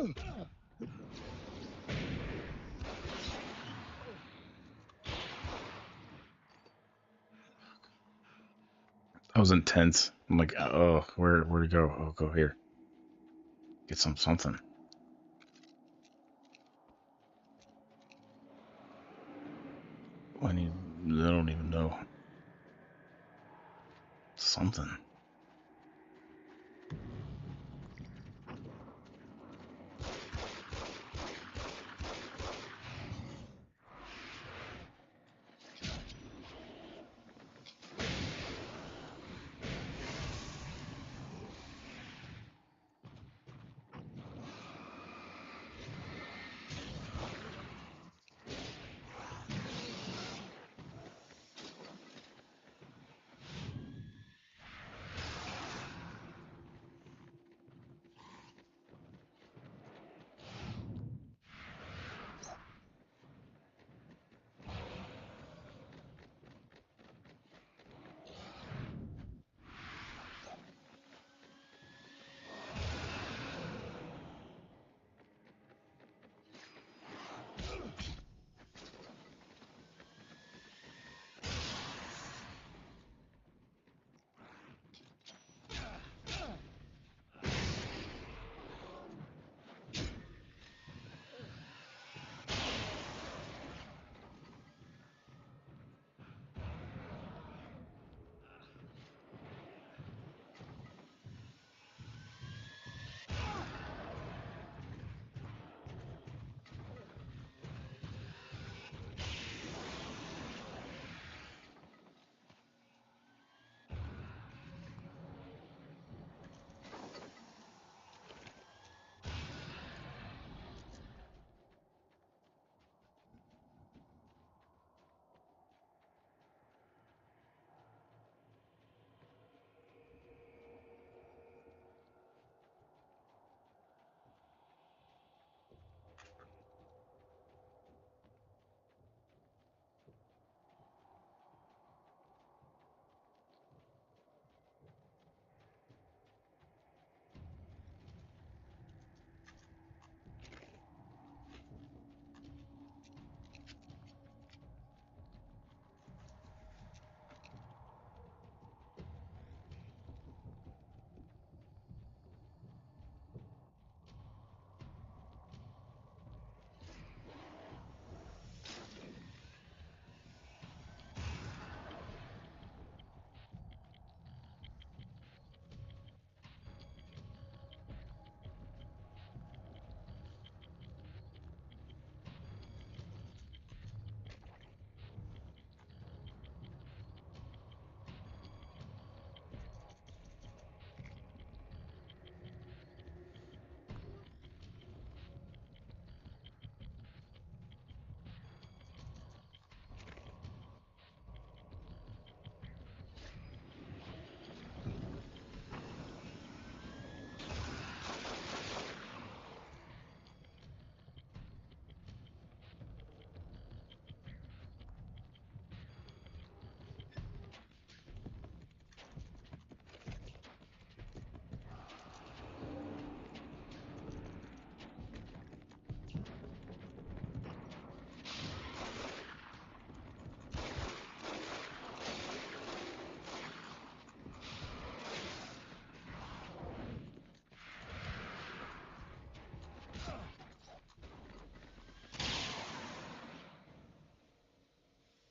That was intense. I'm like, oh, where'd it go? Oh, go here. Get something. I don't even know. Something.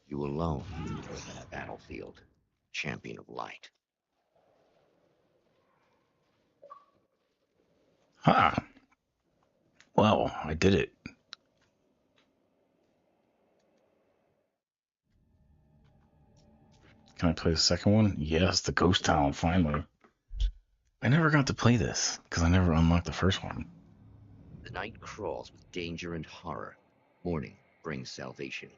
You alone are the battlefield, champion of light. Ah, well, I did it. Can I play the second one? Yes, the Ghost Town, finally. I never got to play this, because I never unlocked the first one. The night crawls with danger and horror. Morning brings salvation.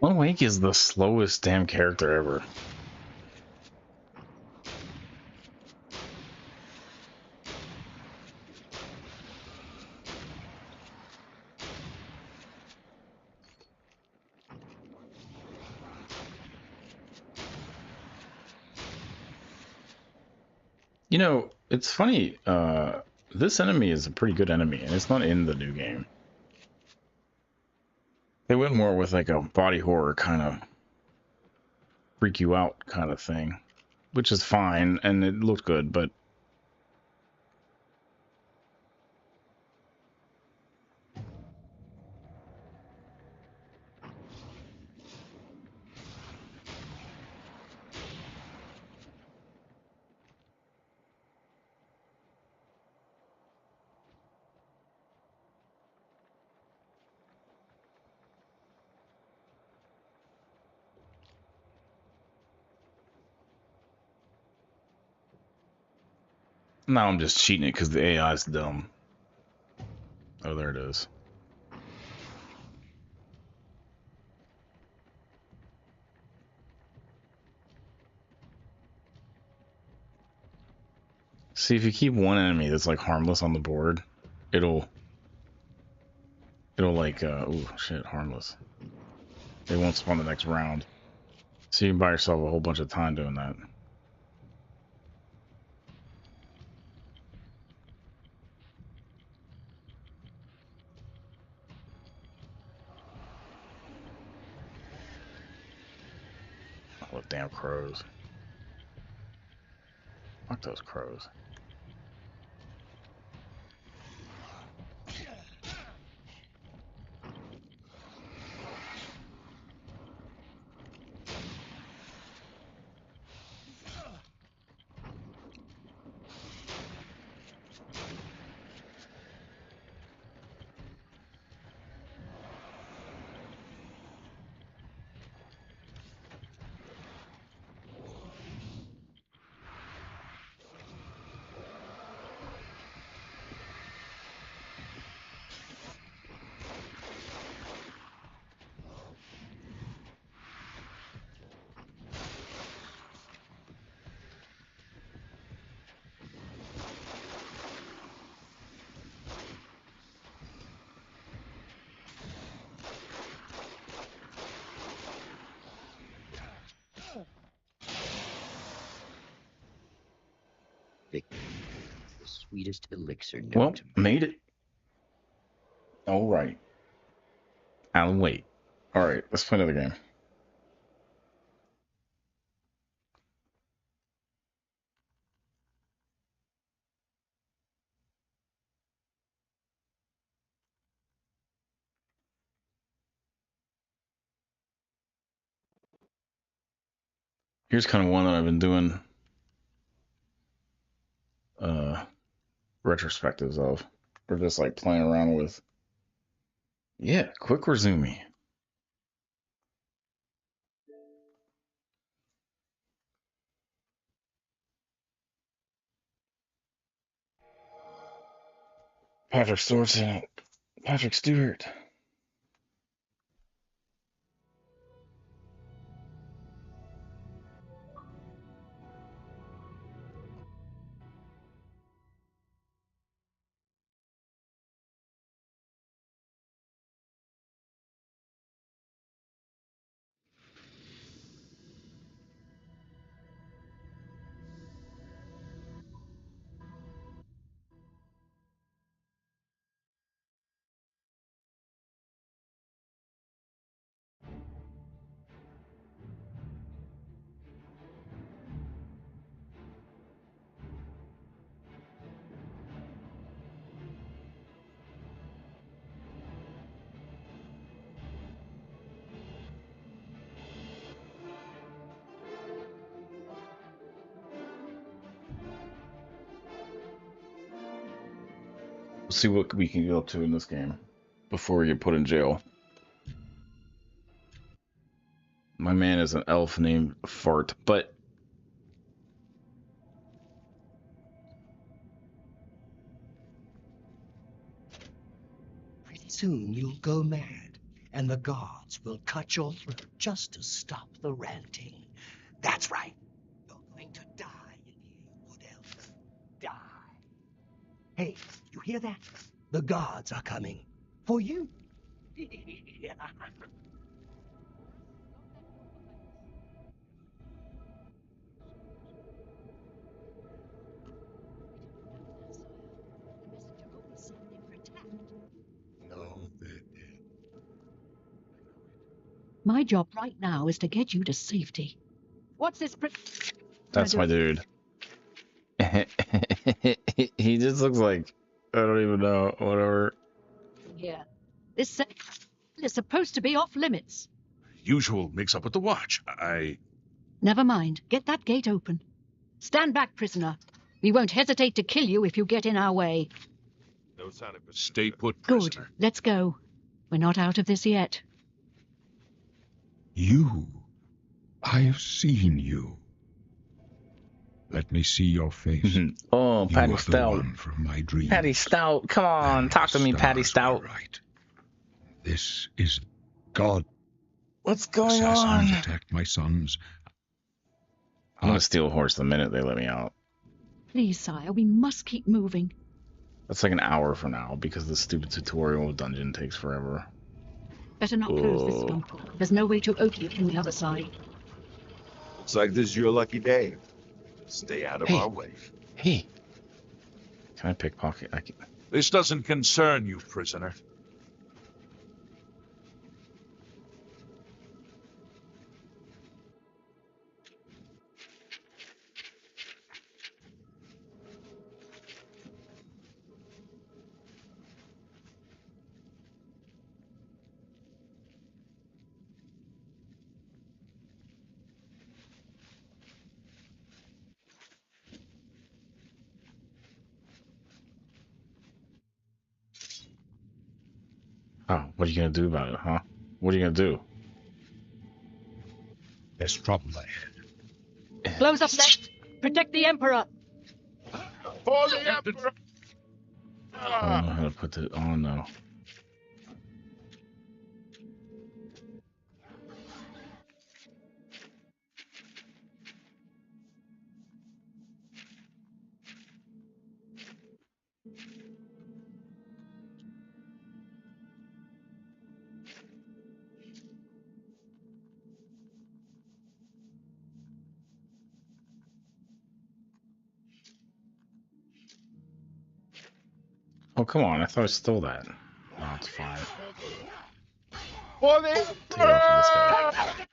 Alan Wake is the slowest damn character ever. You know, it's funny, this enemy is a pretty good enemy, and it's not in the new game. They went more with like a body horror kind of freak you out kind of thing, which is fine, and it looked good, but now I'm just cheating it because the AI is dumb. Oh, there it is. See, if you keep one enemy that's like harmless on the board, it'll like, oh shit, harmless. They won't spawn the next round. So you can buy yourself a whole bunch of time doing that. Oh, the damn crows. Fuck those crows. Victory is the sweetest elixir known Well, to man. made it. All right. Alan, wait. All right, let's play another game. Here's kind of one that I've been doing uh retrospectives of. We're just like playing around with. Yeah, quick resume. Patrick Stewart's in it. Patrick Stewart. We'll see what we can get up to in this game before we get put in jail. My man is an elf named Fart, but Pretty soon you'll go mad. and the gods will cut your throat just to stop the ranting. That's right. You're going to die in here, Wood Elf. Die. Hey, you hear that? The gods are coming. For you. No. My job right now is to get you to safety. What's this? That's my dude. He just looks like, I don't even know, whatever. Yeah. This cell is supposed to be off limits. Usual mix-up with the watch. Never mind. Get that gate open. Stand back, prisoner. We won't hesitate to kill you if you get in our way. No sign of it. Stay put, Good. prisoner. Let's go. We're not out of this yet. You. I have seen you. Let me see your face. Oh, You Patty are the Stout. one from my dreams. Patty Stout, come on, And talk to me, the Patty stars were Stout. right. This is God. What's going Assassins on? attacked my sons. I'm gonna steal a horse the minute they let me out. Please, sire, we must keep moving. That's like an hour from now because the stupid tutorial dungeon takes forever. Better not close this one. There's no way to open it from the other side. Looks like this is your lucky day. Stay out of our way. Hey, can I pickpocket? I can. This doesn't concern you, prisoner. Oh, what are you gonna do about it, huh? What are you gonna do? There's trouble ahead. Close up left. Protect the Emperor. For the Emperor! I don't know how to put it on though. Oh, come on. I thought I stole that. No, it's fine. For the Take it off of this guy.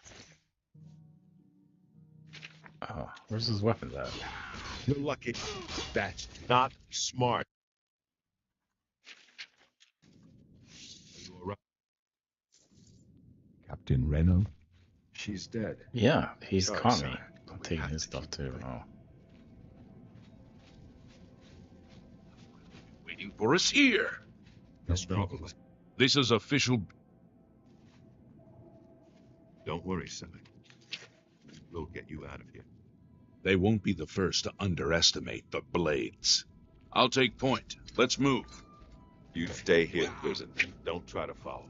Oh, where's his weapons at? You're lucky. That's not smart. You all right? Captain Reno. She's dead. Yeah, he's Sorry, caught me. son. I'm taking his stuff too. Oh. Waiting for us here. No trouble. This is official. Don't worry, son. We'll get you out of here. They won't be the first to underestimate the blades. I'll take point. Let's move. You stay here, prison. Don't try to follow.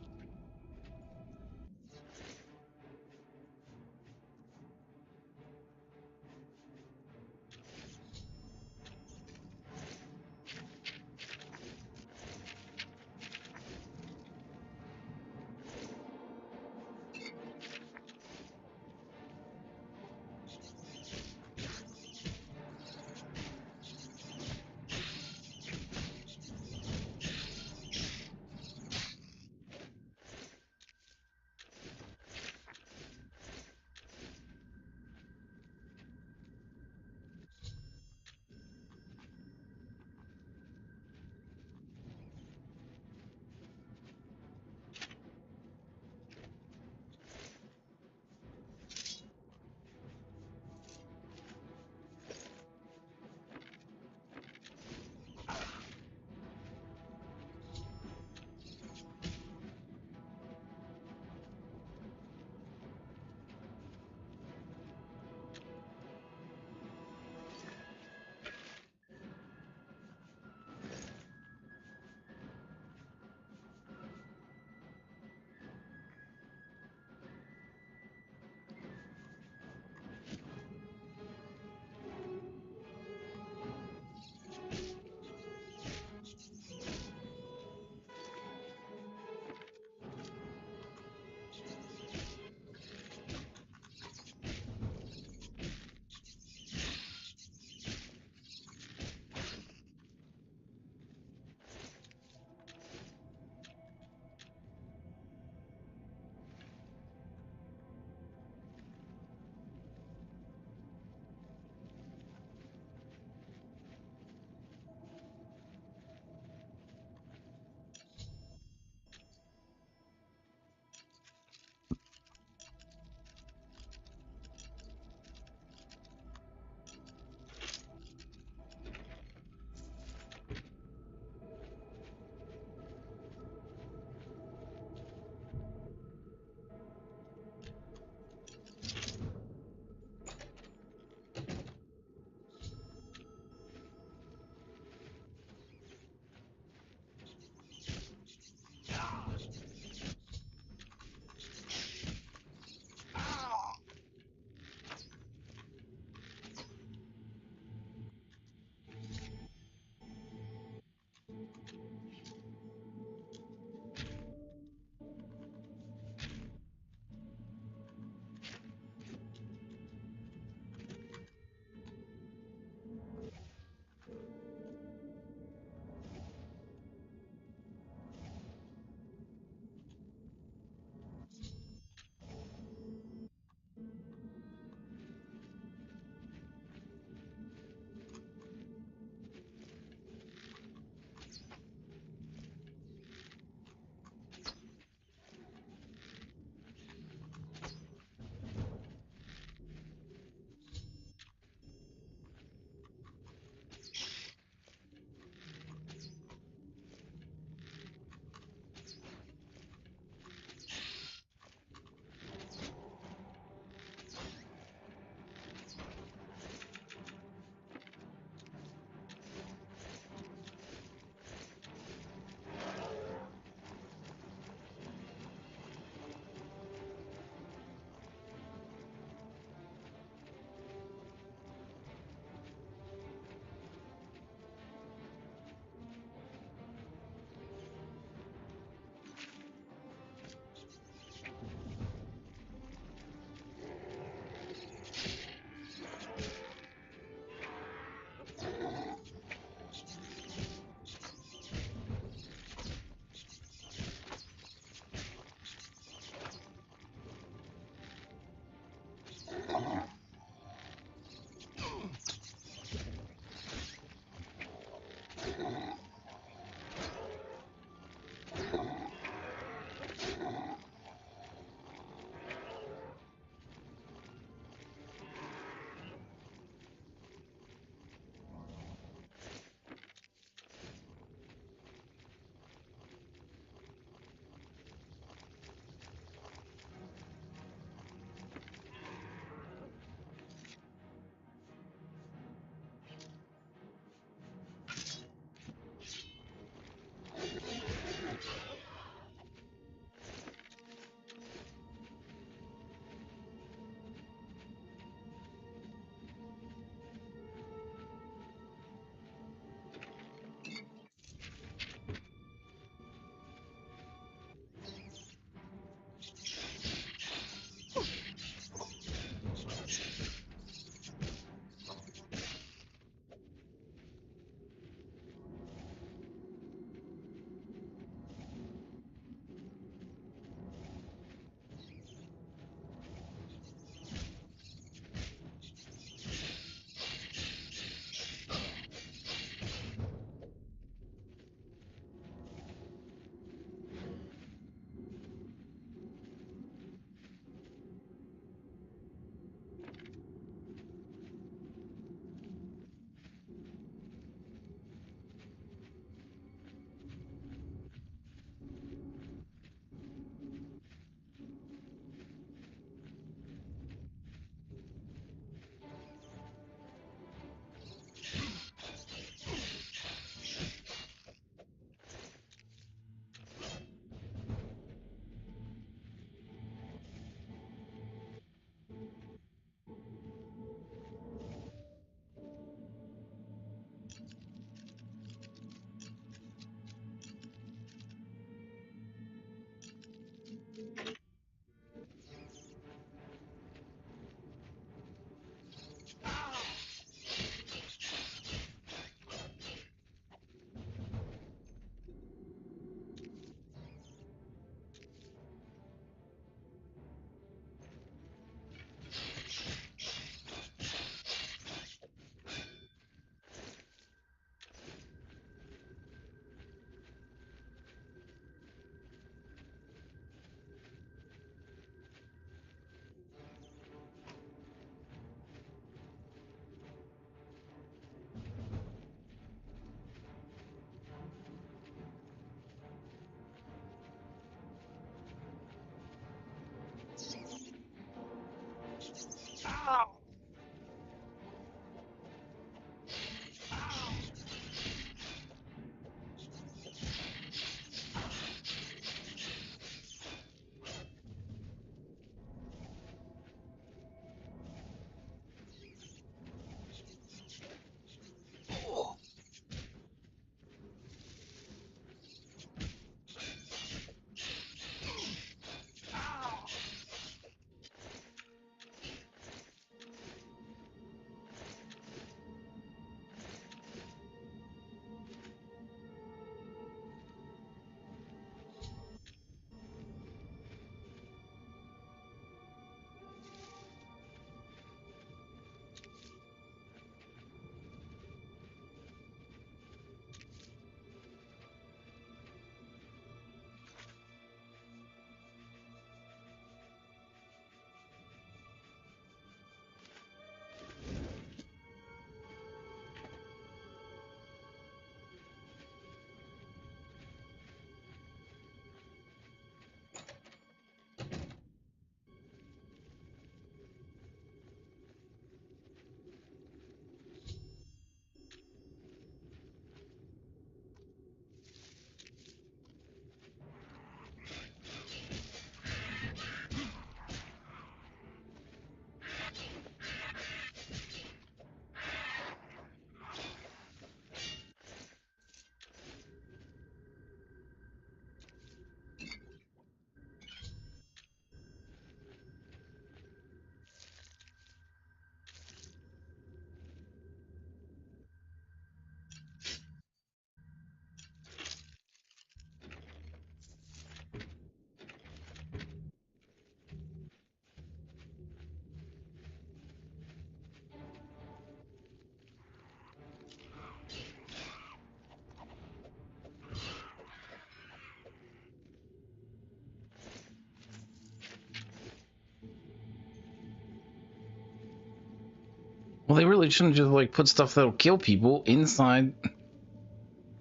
Well, they really shouldn't just like put stuff that'll kill people inside,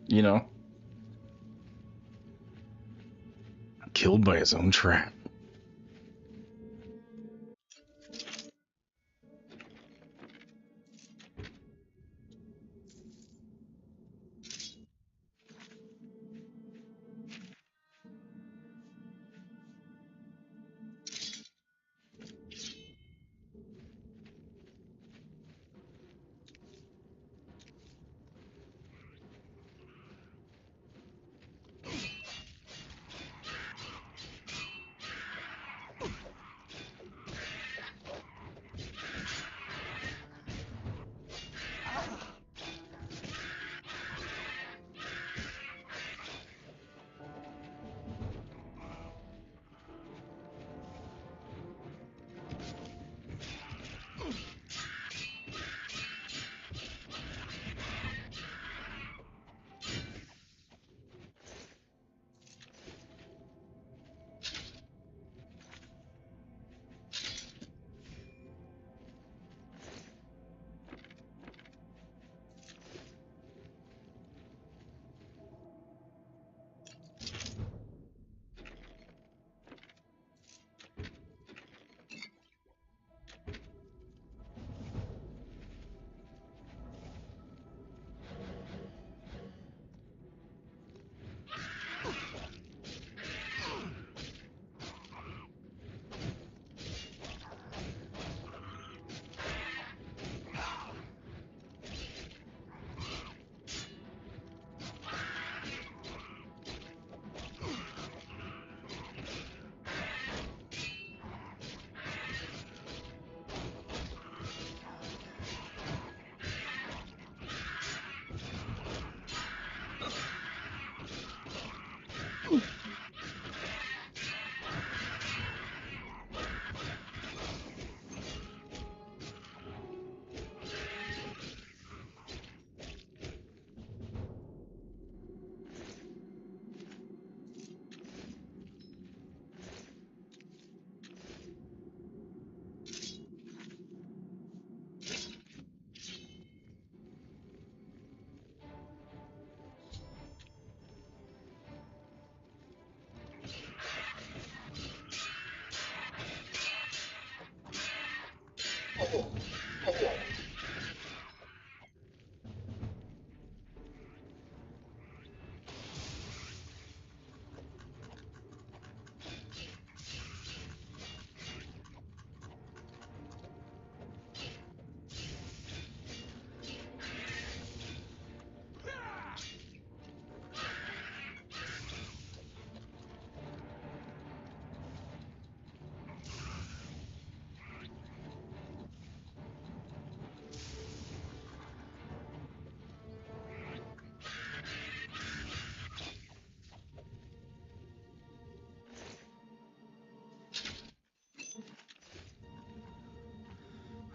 you know, killed by his own trap.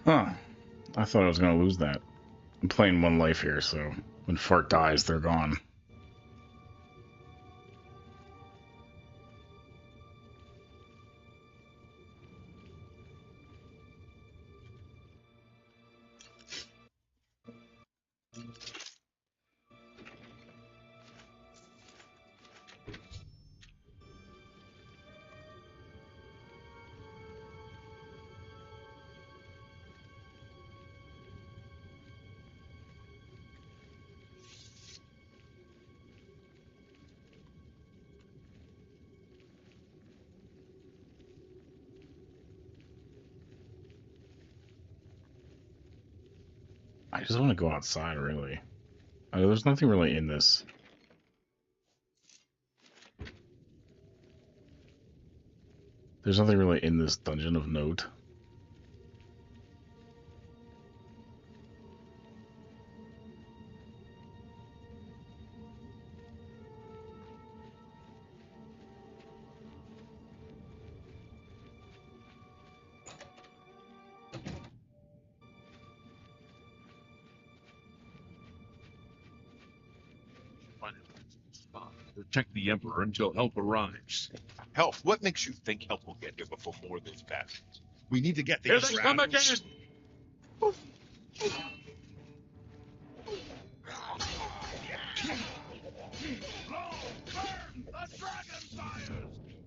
Huh. I thought I was gonna lose that. I'm playing one life here, so when Fart dies, they're gone. I just want to go outside, really. There's nothing really in this. There's nothing really in this dungeon of note. Protect the Emperor until help arrives. Help? What makes you think help will get here before more of those bastards? We need to get the Here Emperor they out come of again! The dragon fires!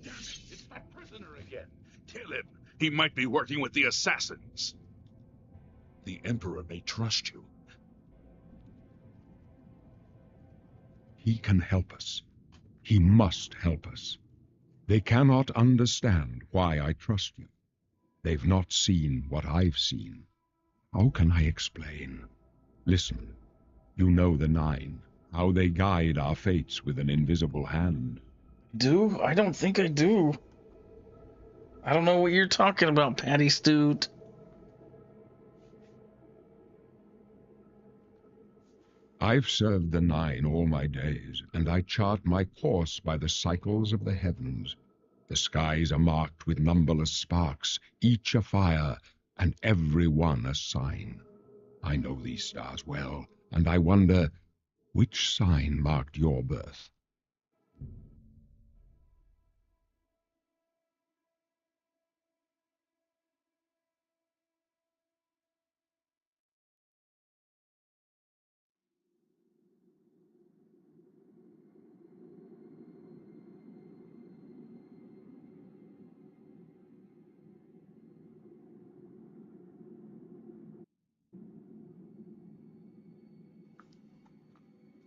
Damn it, it's that prisoner again. Kill him. He might be working with the assassins. The Emperor may trust you. He can help us. He must help us. They cannot understand why I trust you. They've not seen what I've seen. How can I explain? Listen, you know the Nine, how they guide our fates with an invisible hand. Do? I don't think I do. I don't know what you're talking about, Patty Stoot. I've served the Nine all my days, and I chart my course by the cycles of the heavens. The skies are marked with numberless sparks, each a fire, and every one a sign. I know these stars well, and I wonder, which sign marked your birth?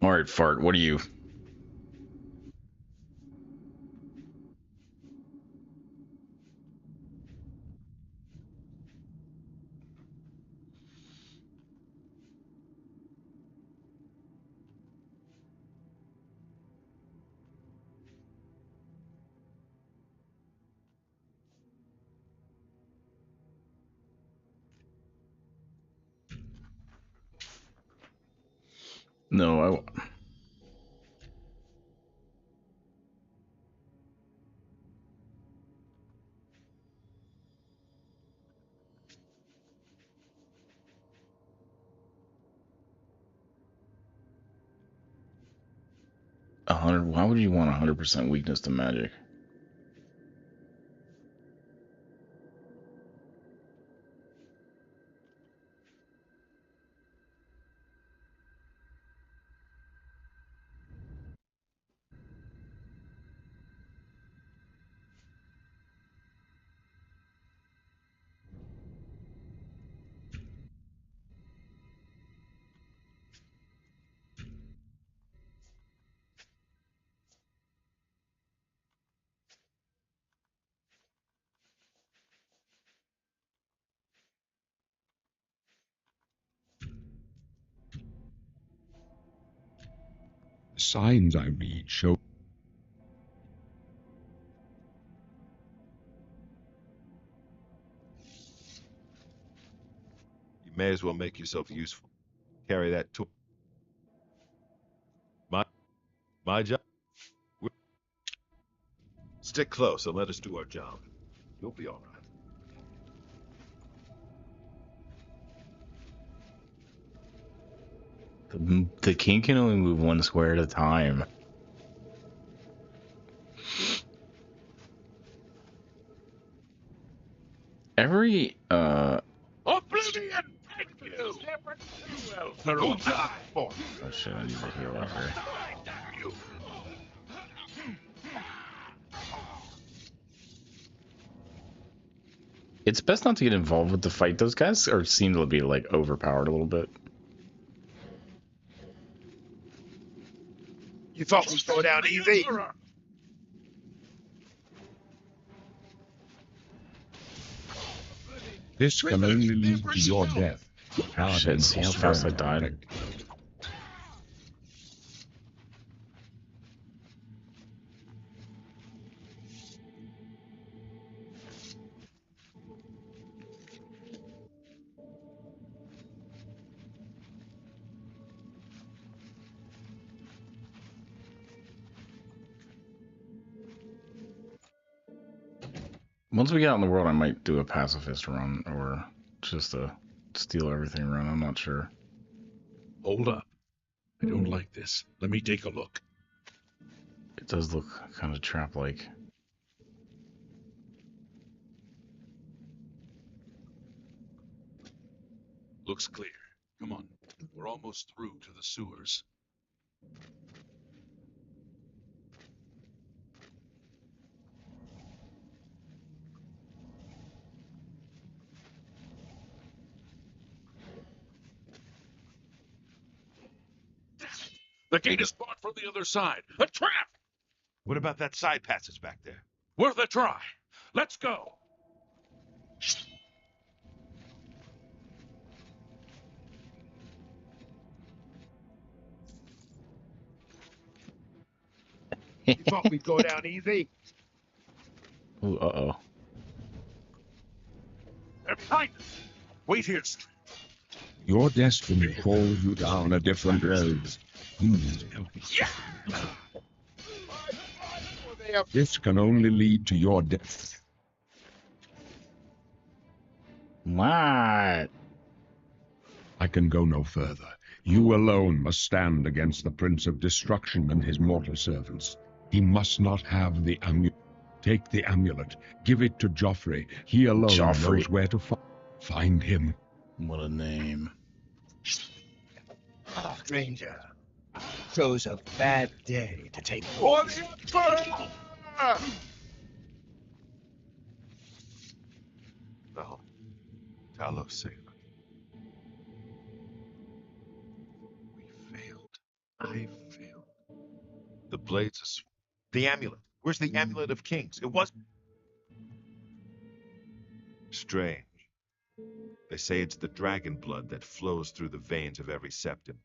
All right, Fart, what are you? No, I 100. Why would you want 100% weakness to magic? The signs I read show You may as well make yourself useful. Carry that tool. My job? Stick close and let us do our job. You'll be all right. The king can only move one square at a time. Every Oblivion! Thank you! Well, oh shit, I need to heal up here. It's best not to get involved with the fight. Those guys seem to be like overpowered a little bit. You thought we'd go down easy? This can only lead to your death. Shit, see how fast I died? Once we get out in the world, I might do a pacifist run or just a steal everything run. I'm not sure. Hold up. I don't like this. Let me take a look. It does look kind of trap-like. Looks clear. Come on. We're almost through to the sewers. The gate is blocked from the other side. A trap! What about that side passage back there? Worth a try. Let's go. You thought we'd go down easy? Ooh, uh-oh. They're behind us. Wait here. Your destiny calls you down a different road. This can only lead to your death. What? I can go no further. You alone must stand against the Prince of Destruction and his mortal servants. He must not have the amulet. Take the amulet. Give it to Joffrey. He alone knows where to find him. What a name. Stranger, chose a bad day to take. For the Emperor! No. Talos saved us. We failed. I failed. The blades are the amulet. Where's the amulet of kings? It was strange. They say it's the dragon blood that flows through the veins of every septim.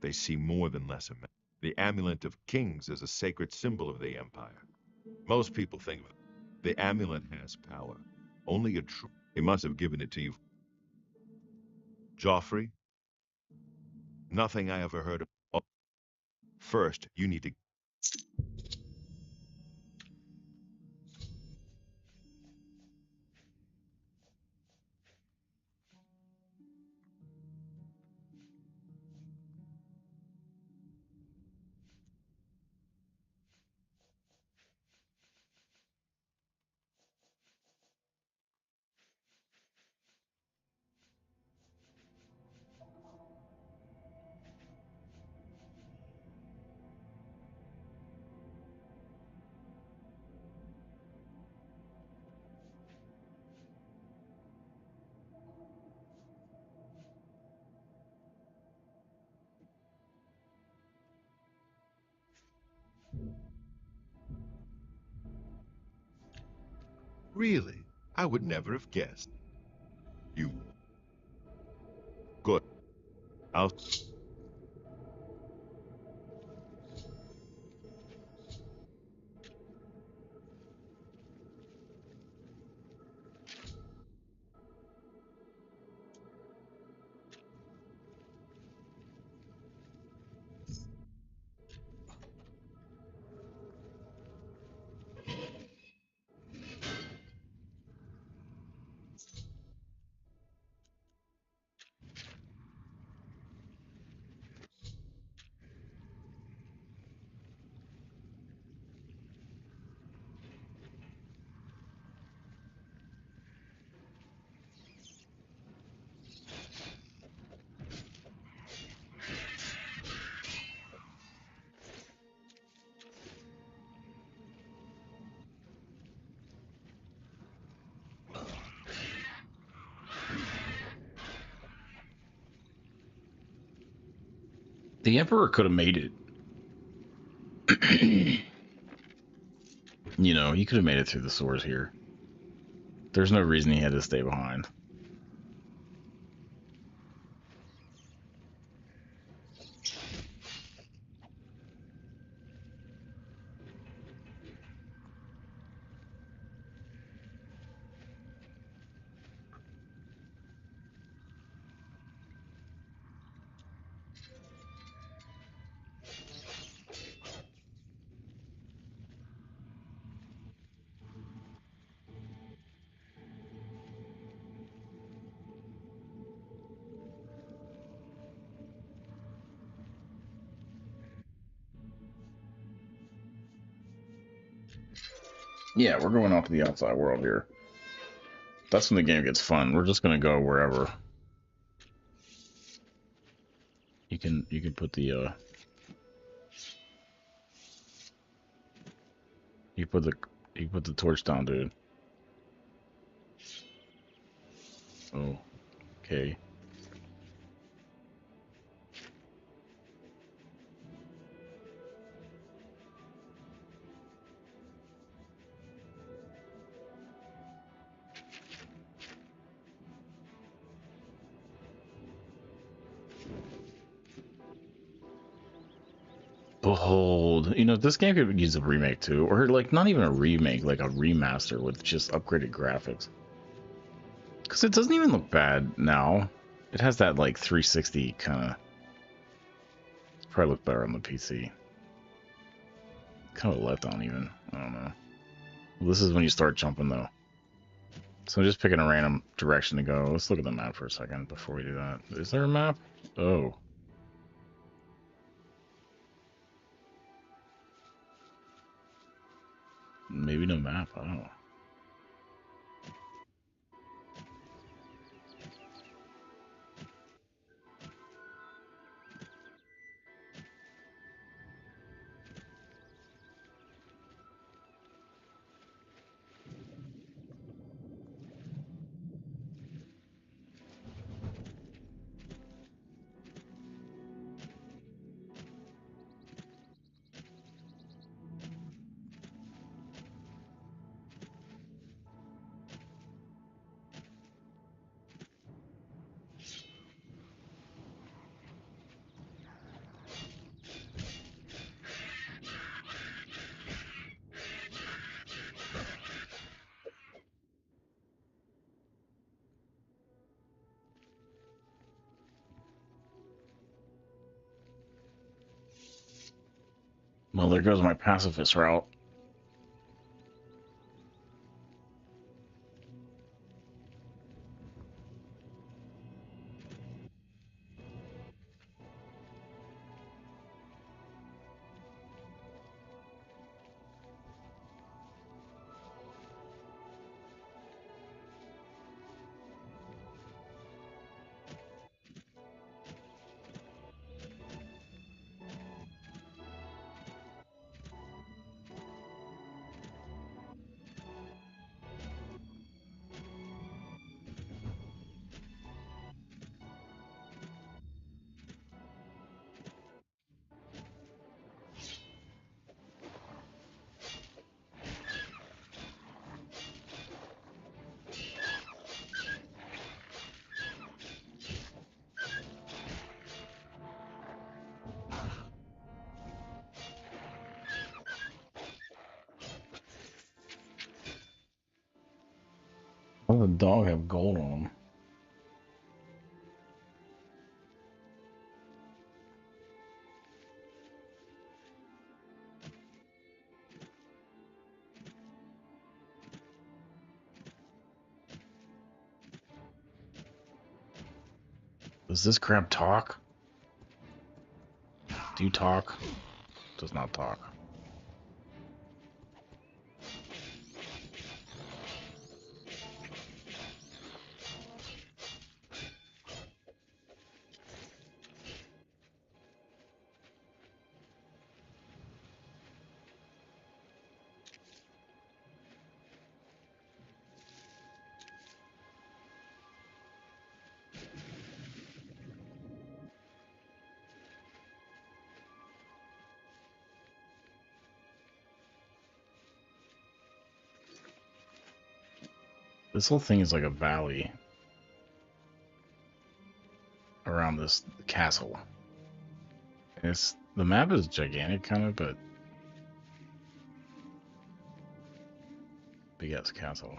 They see more than lesser men. The amulet of kings is a sacred symbol of the empire. Most people think of it. The amulet has power. Only a true. He must have given it to you. Joffrey? Nothing I ever heard of. Oh. First, you need to. Really? I would never have guessed. You. Good. I'll. The Emperor could have made it. You know, he could have made it through the swords here. There's no reason he had to stay behind. Yeah, we're going off to the outside world here. That's when the game gets fun. We're just gonna go wherever. You can put the you put the torch down, dude. Oh, okay. Behold, you know, this game could use a remake too, or like not even a remake, like a remaster with just upgraded graphics. Because it doesn't even look bad now. It has that like 360 kind of. Probably look better on the PC. Kind of a letdown even. I don't know. Well, this is when you start jumping though. So I'm just picking a random direction to go. Let's look at the map for a second before we do that. Is there a map? Oh. Maybe no map. I don't know. Well, there goes my pacifist route. Why does the dog have gold on him? Does this crab talk? Do you talk? Does not talk. This whole thing is like a valley around this castle. The map is gigantic, kind of, but big ass castle.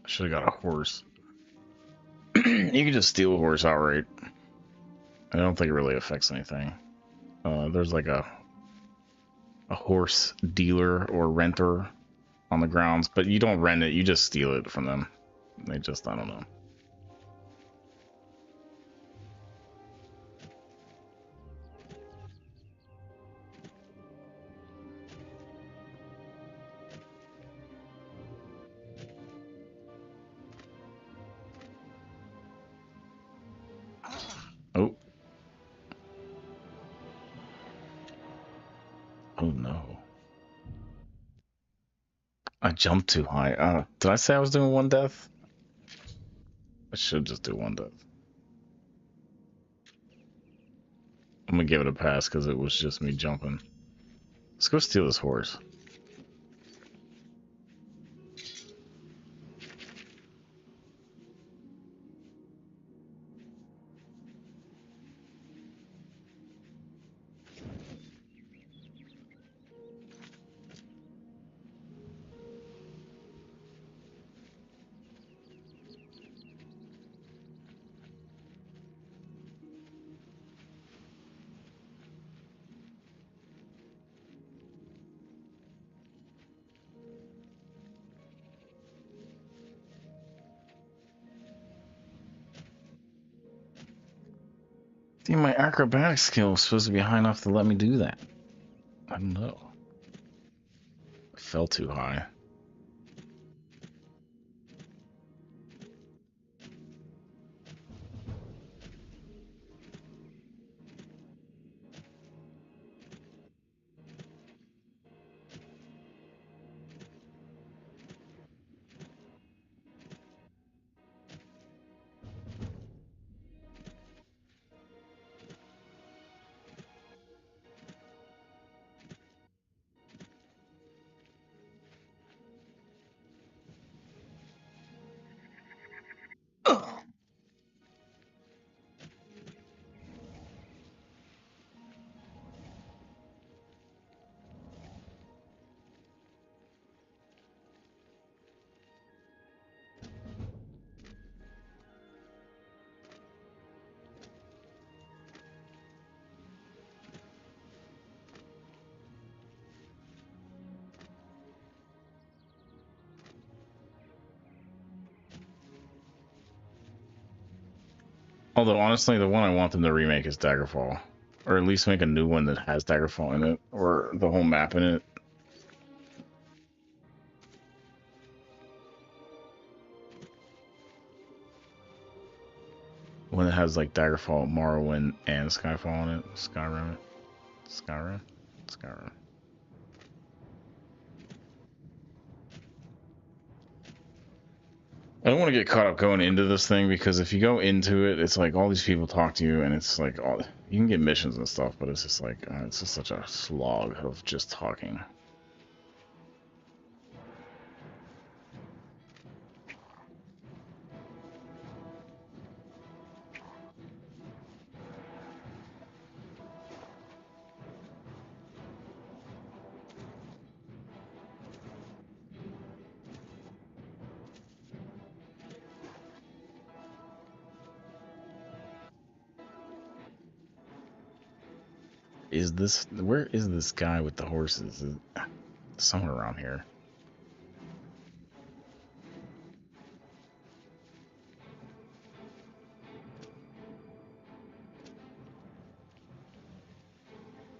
I should have got a horse. You can just steal a horse outright. I don't think it really affects anything. There's like a horse dealer or renter on the grounds, but you don't rent it, you just steal it from them. They just, I don't know. Oh. Oh no. I jumped too high. Did I say I was doing one death? I should just do one death. I'm gonna give it a pass because it was just me jumping. Let's go steal this horse. See, my acrobatic skill is supposed to be high enough to let me do that. I don't know. I fell too high. Although, honestly, the one I want them to remake is Daggerfall. Or at least make a new one that has Daggerfall in it, or the whole map in it. One that has, like, Daggerfall, Morrowind, and Skyfall in it. Skyrim. Skyrim? Skyrim. I don't want to get caught up going into this thing, because if you go into it, it's like all these people talk to you, and it's like, you can get missions and stuff, but it's just like, it's just such a slog of just talking. Where is this guy with the horses? Somewhere around here.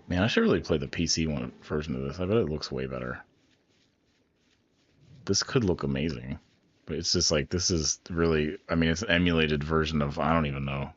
Man, I should really play the PC version of this. I bet it looks way better. This could look amazing. But it's just like, this is really, I mean, it's an emulated version of, I don't even know.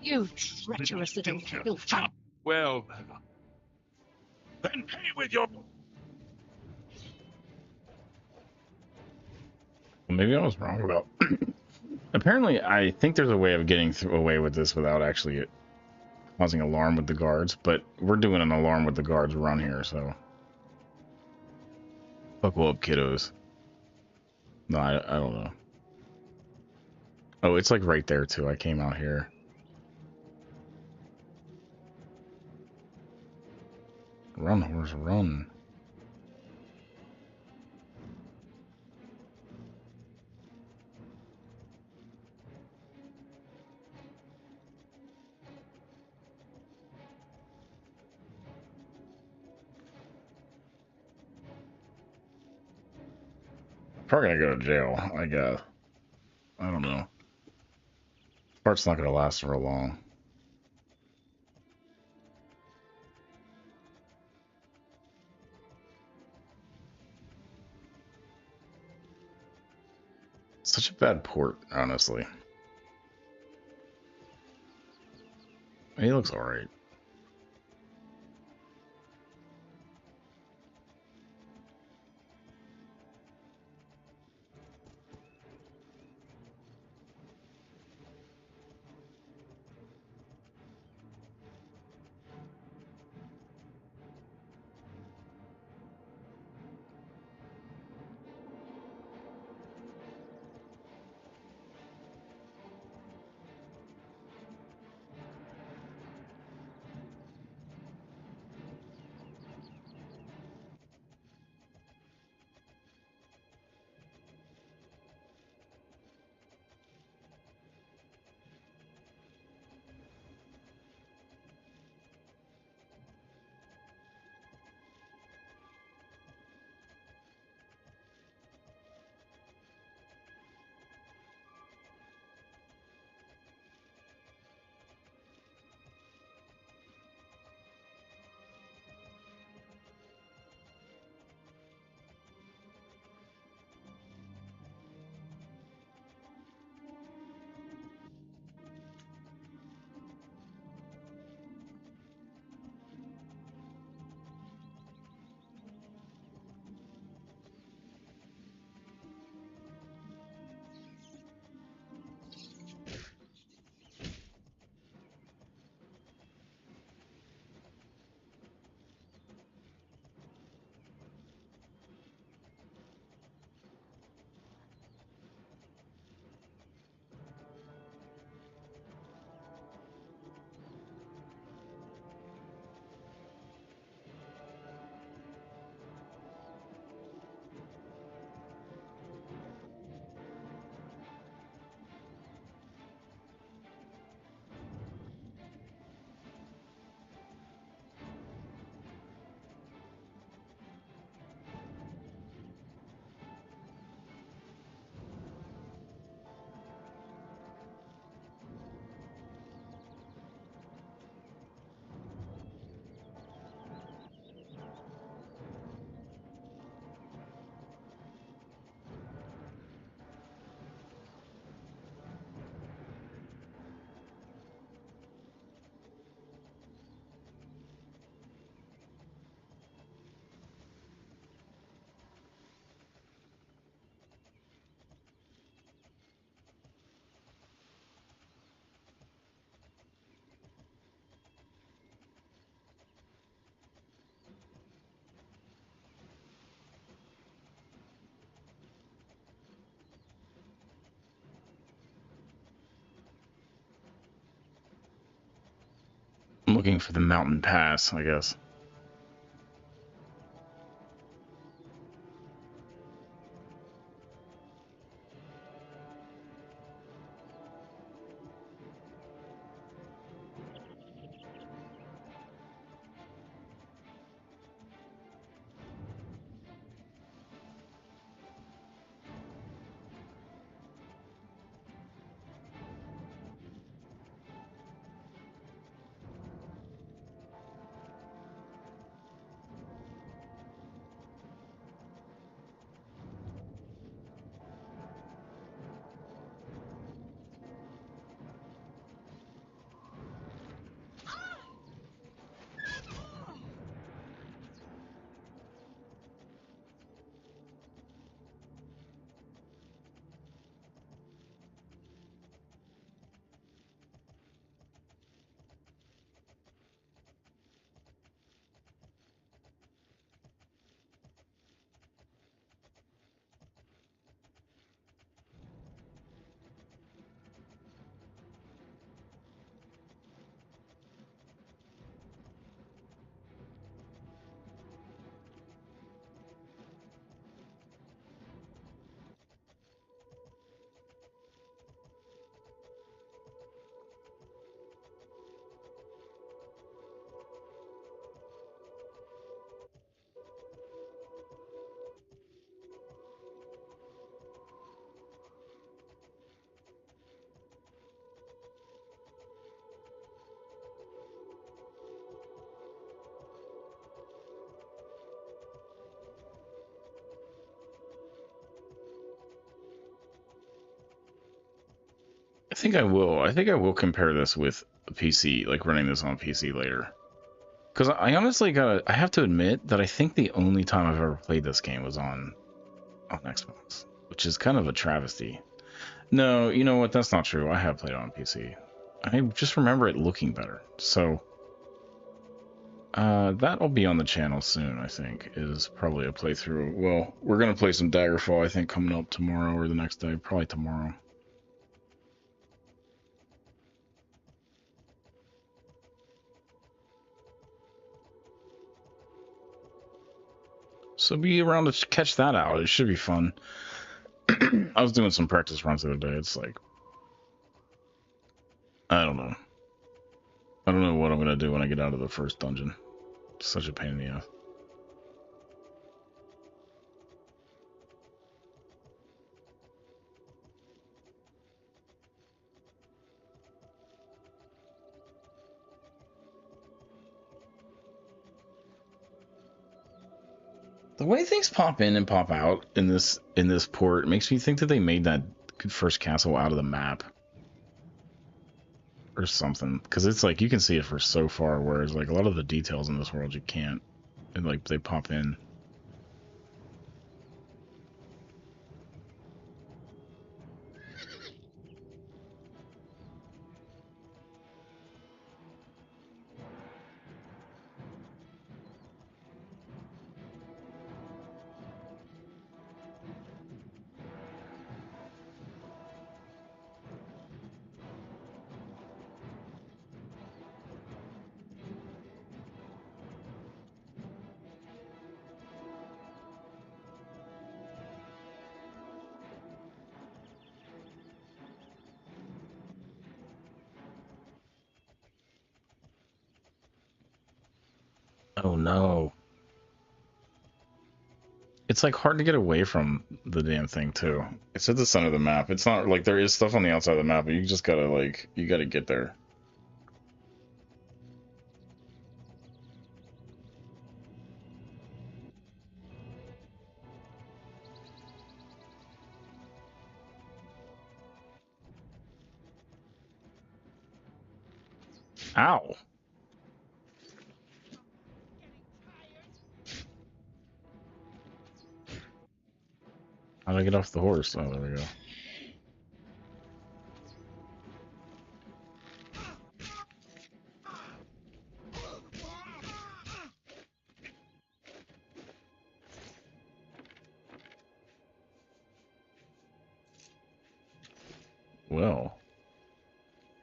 You treacherous little filch. Well, then pay with your... Maybe I was wrong about. Apparently, I think there's a way of getting away with this without actually causing alarm with the guards, but we're doing an alarm with the guards run here, so buckle up, kiddos. No, I don't know. Oh, it's like right there too. I came out here. Run, horse, run. Probably gonna go to jail, I guess. I don't know. Part's not gonna last for long. Such a bad port, honestly. He looks alright. I'm looking for the mountain pass, I guess. think I will. I think I will compare this with a PC, like running this on PC later. Because I honestly I have to admit that I think the only time I've ever played this game was on Xbox, which is kind of a travesty. No, you know what? That's not true. I have played it on PC. I just remember it looking better. So that'll be on the channel soon, I think, is probably a playthrough. Well, we're going to play some Daggerfall, I think, coming up tomorrow or the next day. Probably tomorrow. So be around to catch that out. It should be fun. I was doing some practice runs the other day. It's like, I don't know. I don't know what I'm going to do when I get out of the first dungeon. It's such a pain in the ass. The way things pop in and pop out in this port makes me think that they made that first castle out of the map or something, because it's like you can see it for so far, whereas like a lot of the details in this world you can't, and like they pop in. Oh no. It's like hard to get away from the damn thing too. It's at the center of the map. It's not like there is stuff on the outside of the map, but you just gotta like, you gotta get there. Ow. How do I get off the horse? Oh, there we go. Well.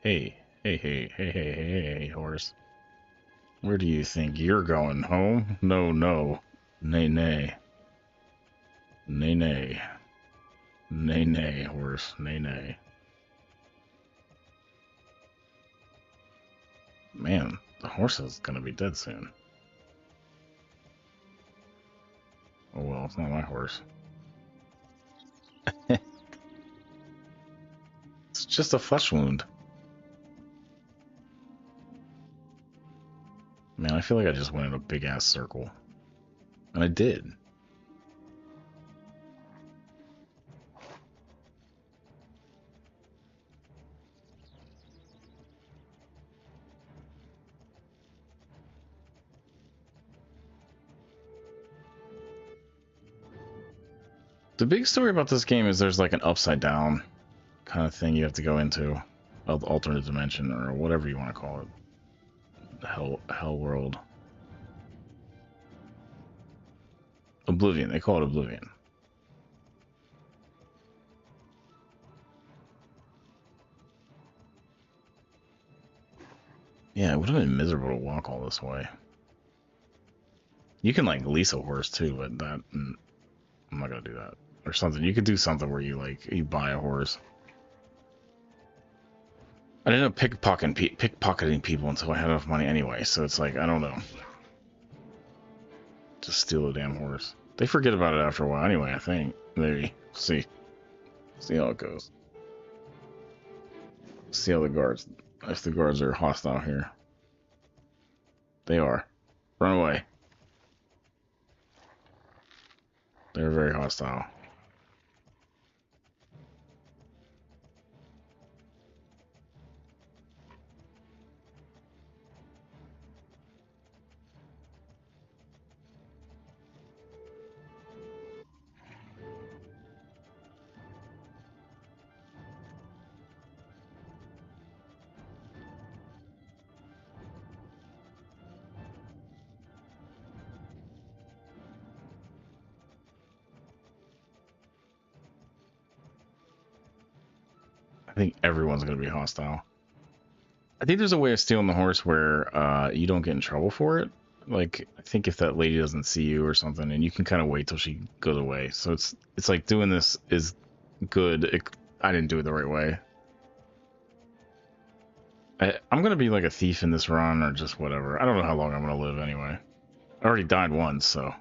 Hey, hey, horse. Where do you think you're going? Home? No, no. Nay, nay. Nay, nay. Nay, nay, horse. Nay, nay. Man, the horse is gonna be dead soon. Oh well, it's not my horse. It's just a flesh wound. Man, I feel like I just went in a big ass circle. And I did. The big story about this game is there's like an upside down kind of thing you have to go into. Alternate dimension or whatever you want to call it. Hell world. Oblivion. They call it Oblivion. Yeah, it would have been miserable to walk all this way. You can like lease a horse too, but that I'm not gonna do that. Or something. You could do something where you like you buy a horse. I ended up pickpocketing people until I had enough money anyway, so it's like I don't know. Just steal a damn horse. They forget about it after a while anyway, I think. Maybe. See how it goes. See how the guards, if the guards are hostile here. They are. Run away. They're very hostile. I think everyone's going to be hostile. I think there's a way of stealing the horse where you don't get in trouble for it. Like, I think if that lady doesn't see you or something, and you can kind of wait till she goes away. So it's like doing this is good. I didn't do it the right way. I'm going to be like a thief in this run or just whatever. I don't know how long I'm going to live anyway. I already died once, so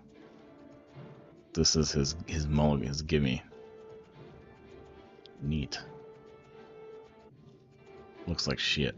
this is his mulligan, his gimme. Neat. Looks like shit.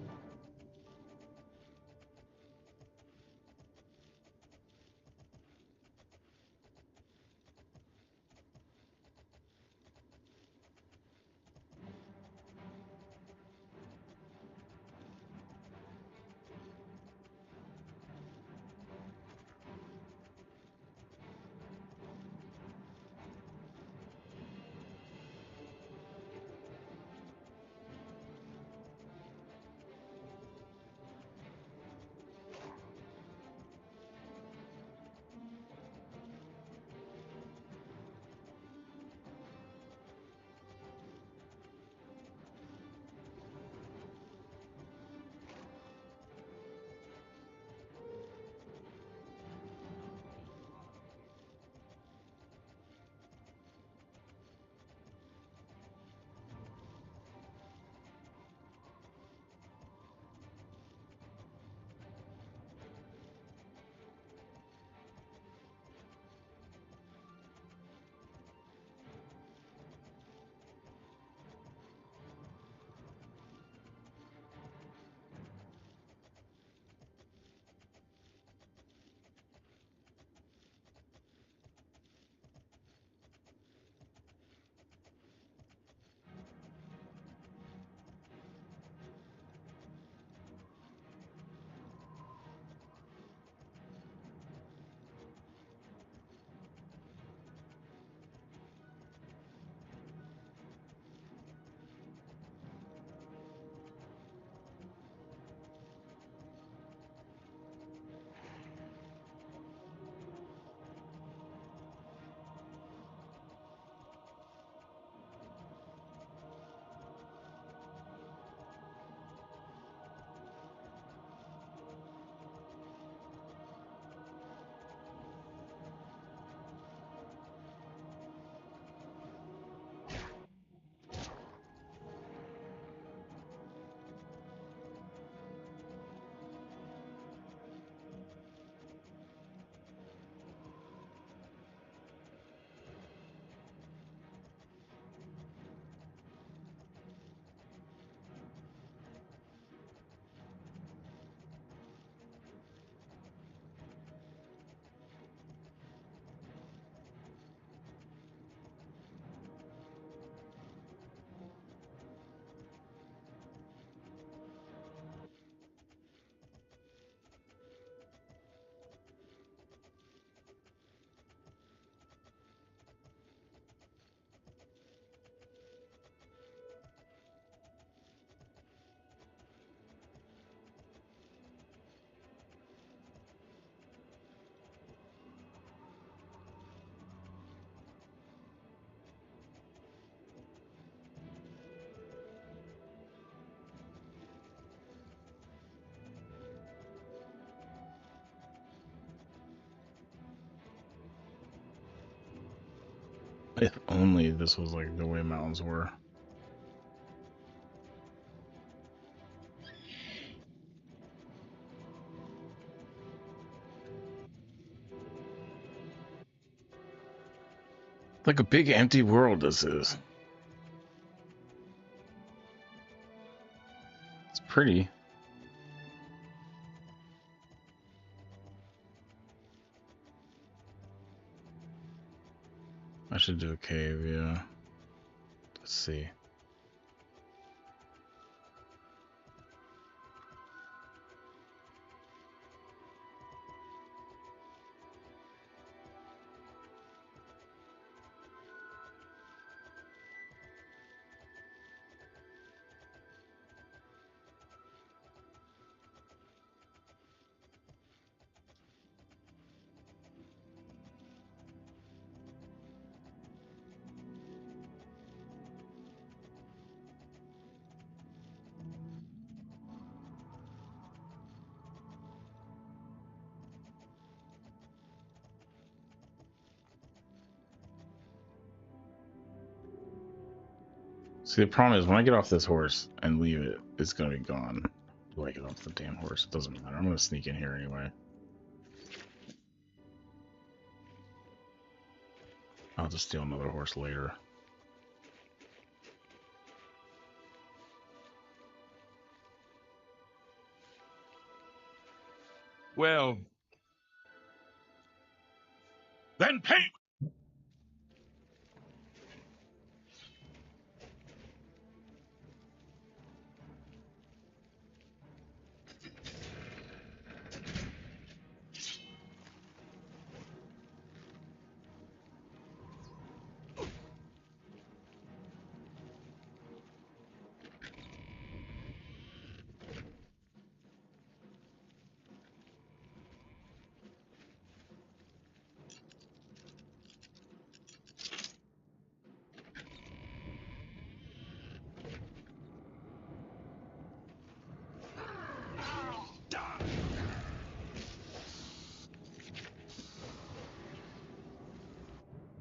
If only this was like the way mountains were. Like a big empty world this is. It's pretty. I should do a cave, yeah. Let's see. See, the problem is when I get off this horse and leave it, it's gonna be gone. Do I get off the damn horse? It doesn't matter. I'm gonna sneak in here anyway. I'll just steal another horse later. Well, then pay.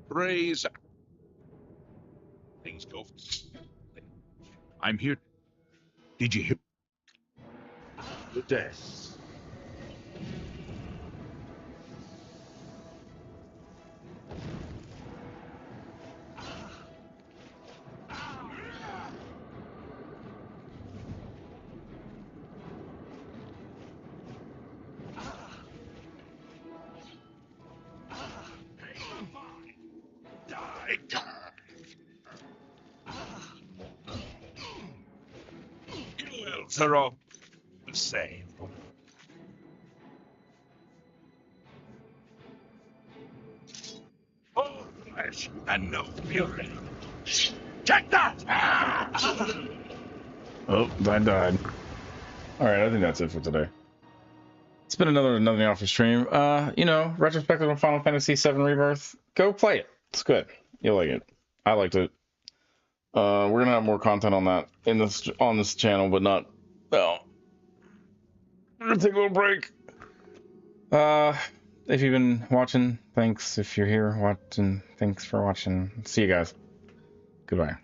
Raise. Things go. I'm here. Did you hear? Good day. You elves are all the same. Oh, flesh and no fury. Check that! Oh, I died. Alright, I think that's it for today. It's been another Nothing Off the Stream. You know, retrospective on Final Fantasy VII Rebirth. Go play it. It's good. You'll like it. I liked it. We're gonna have more content on that on this channel, but not. Well, we're gonna take a little break. If you've been watching, thanks. If you're here watching, thanks for watching. See you guys. Goodbye.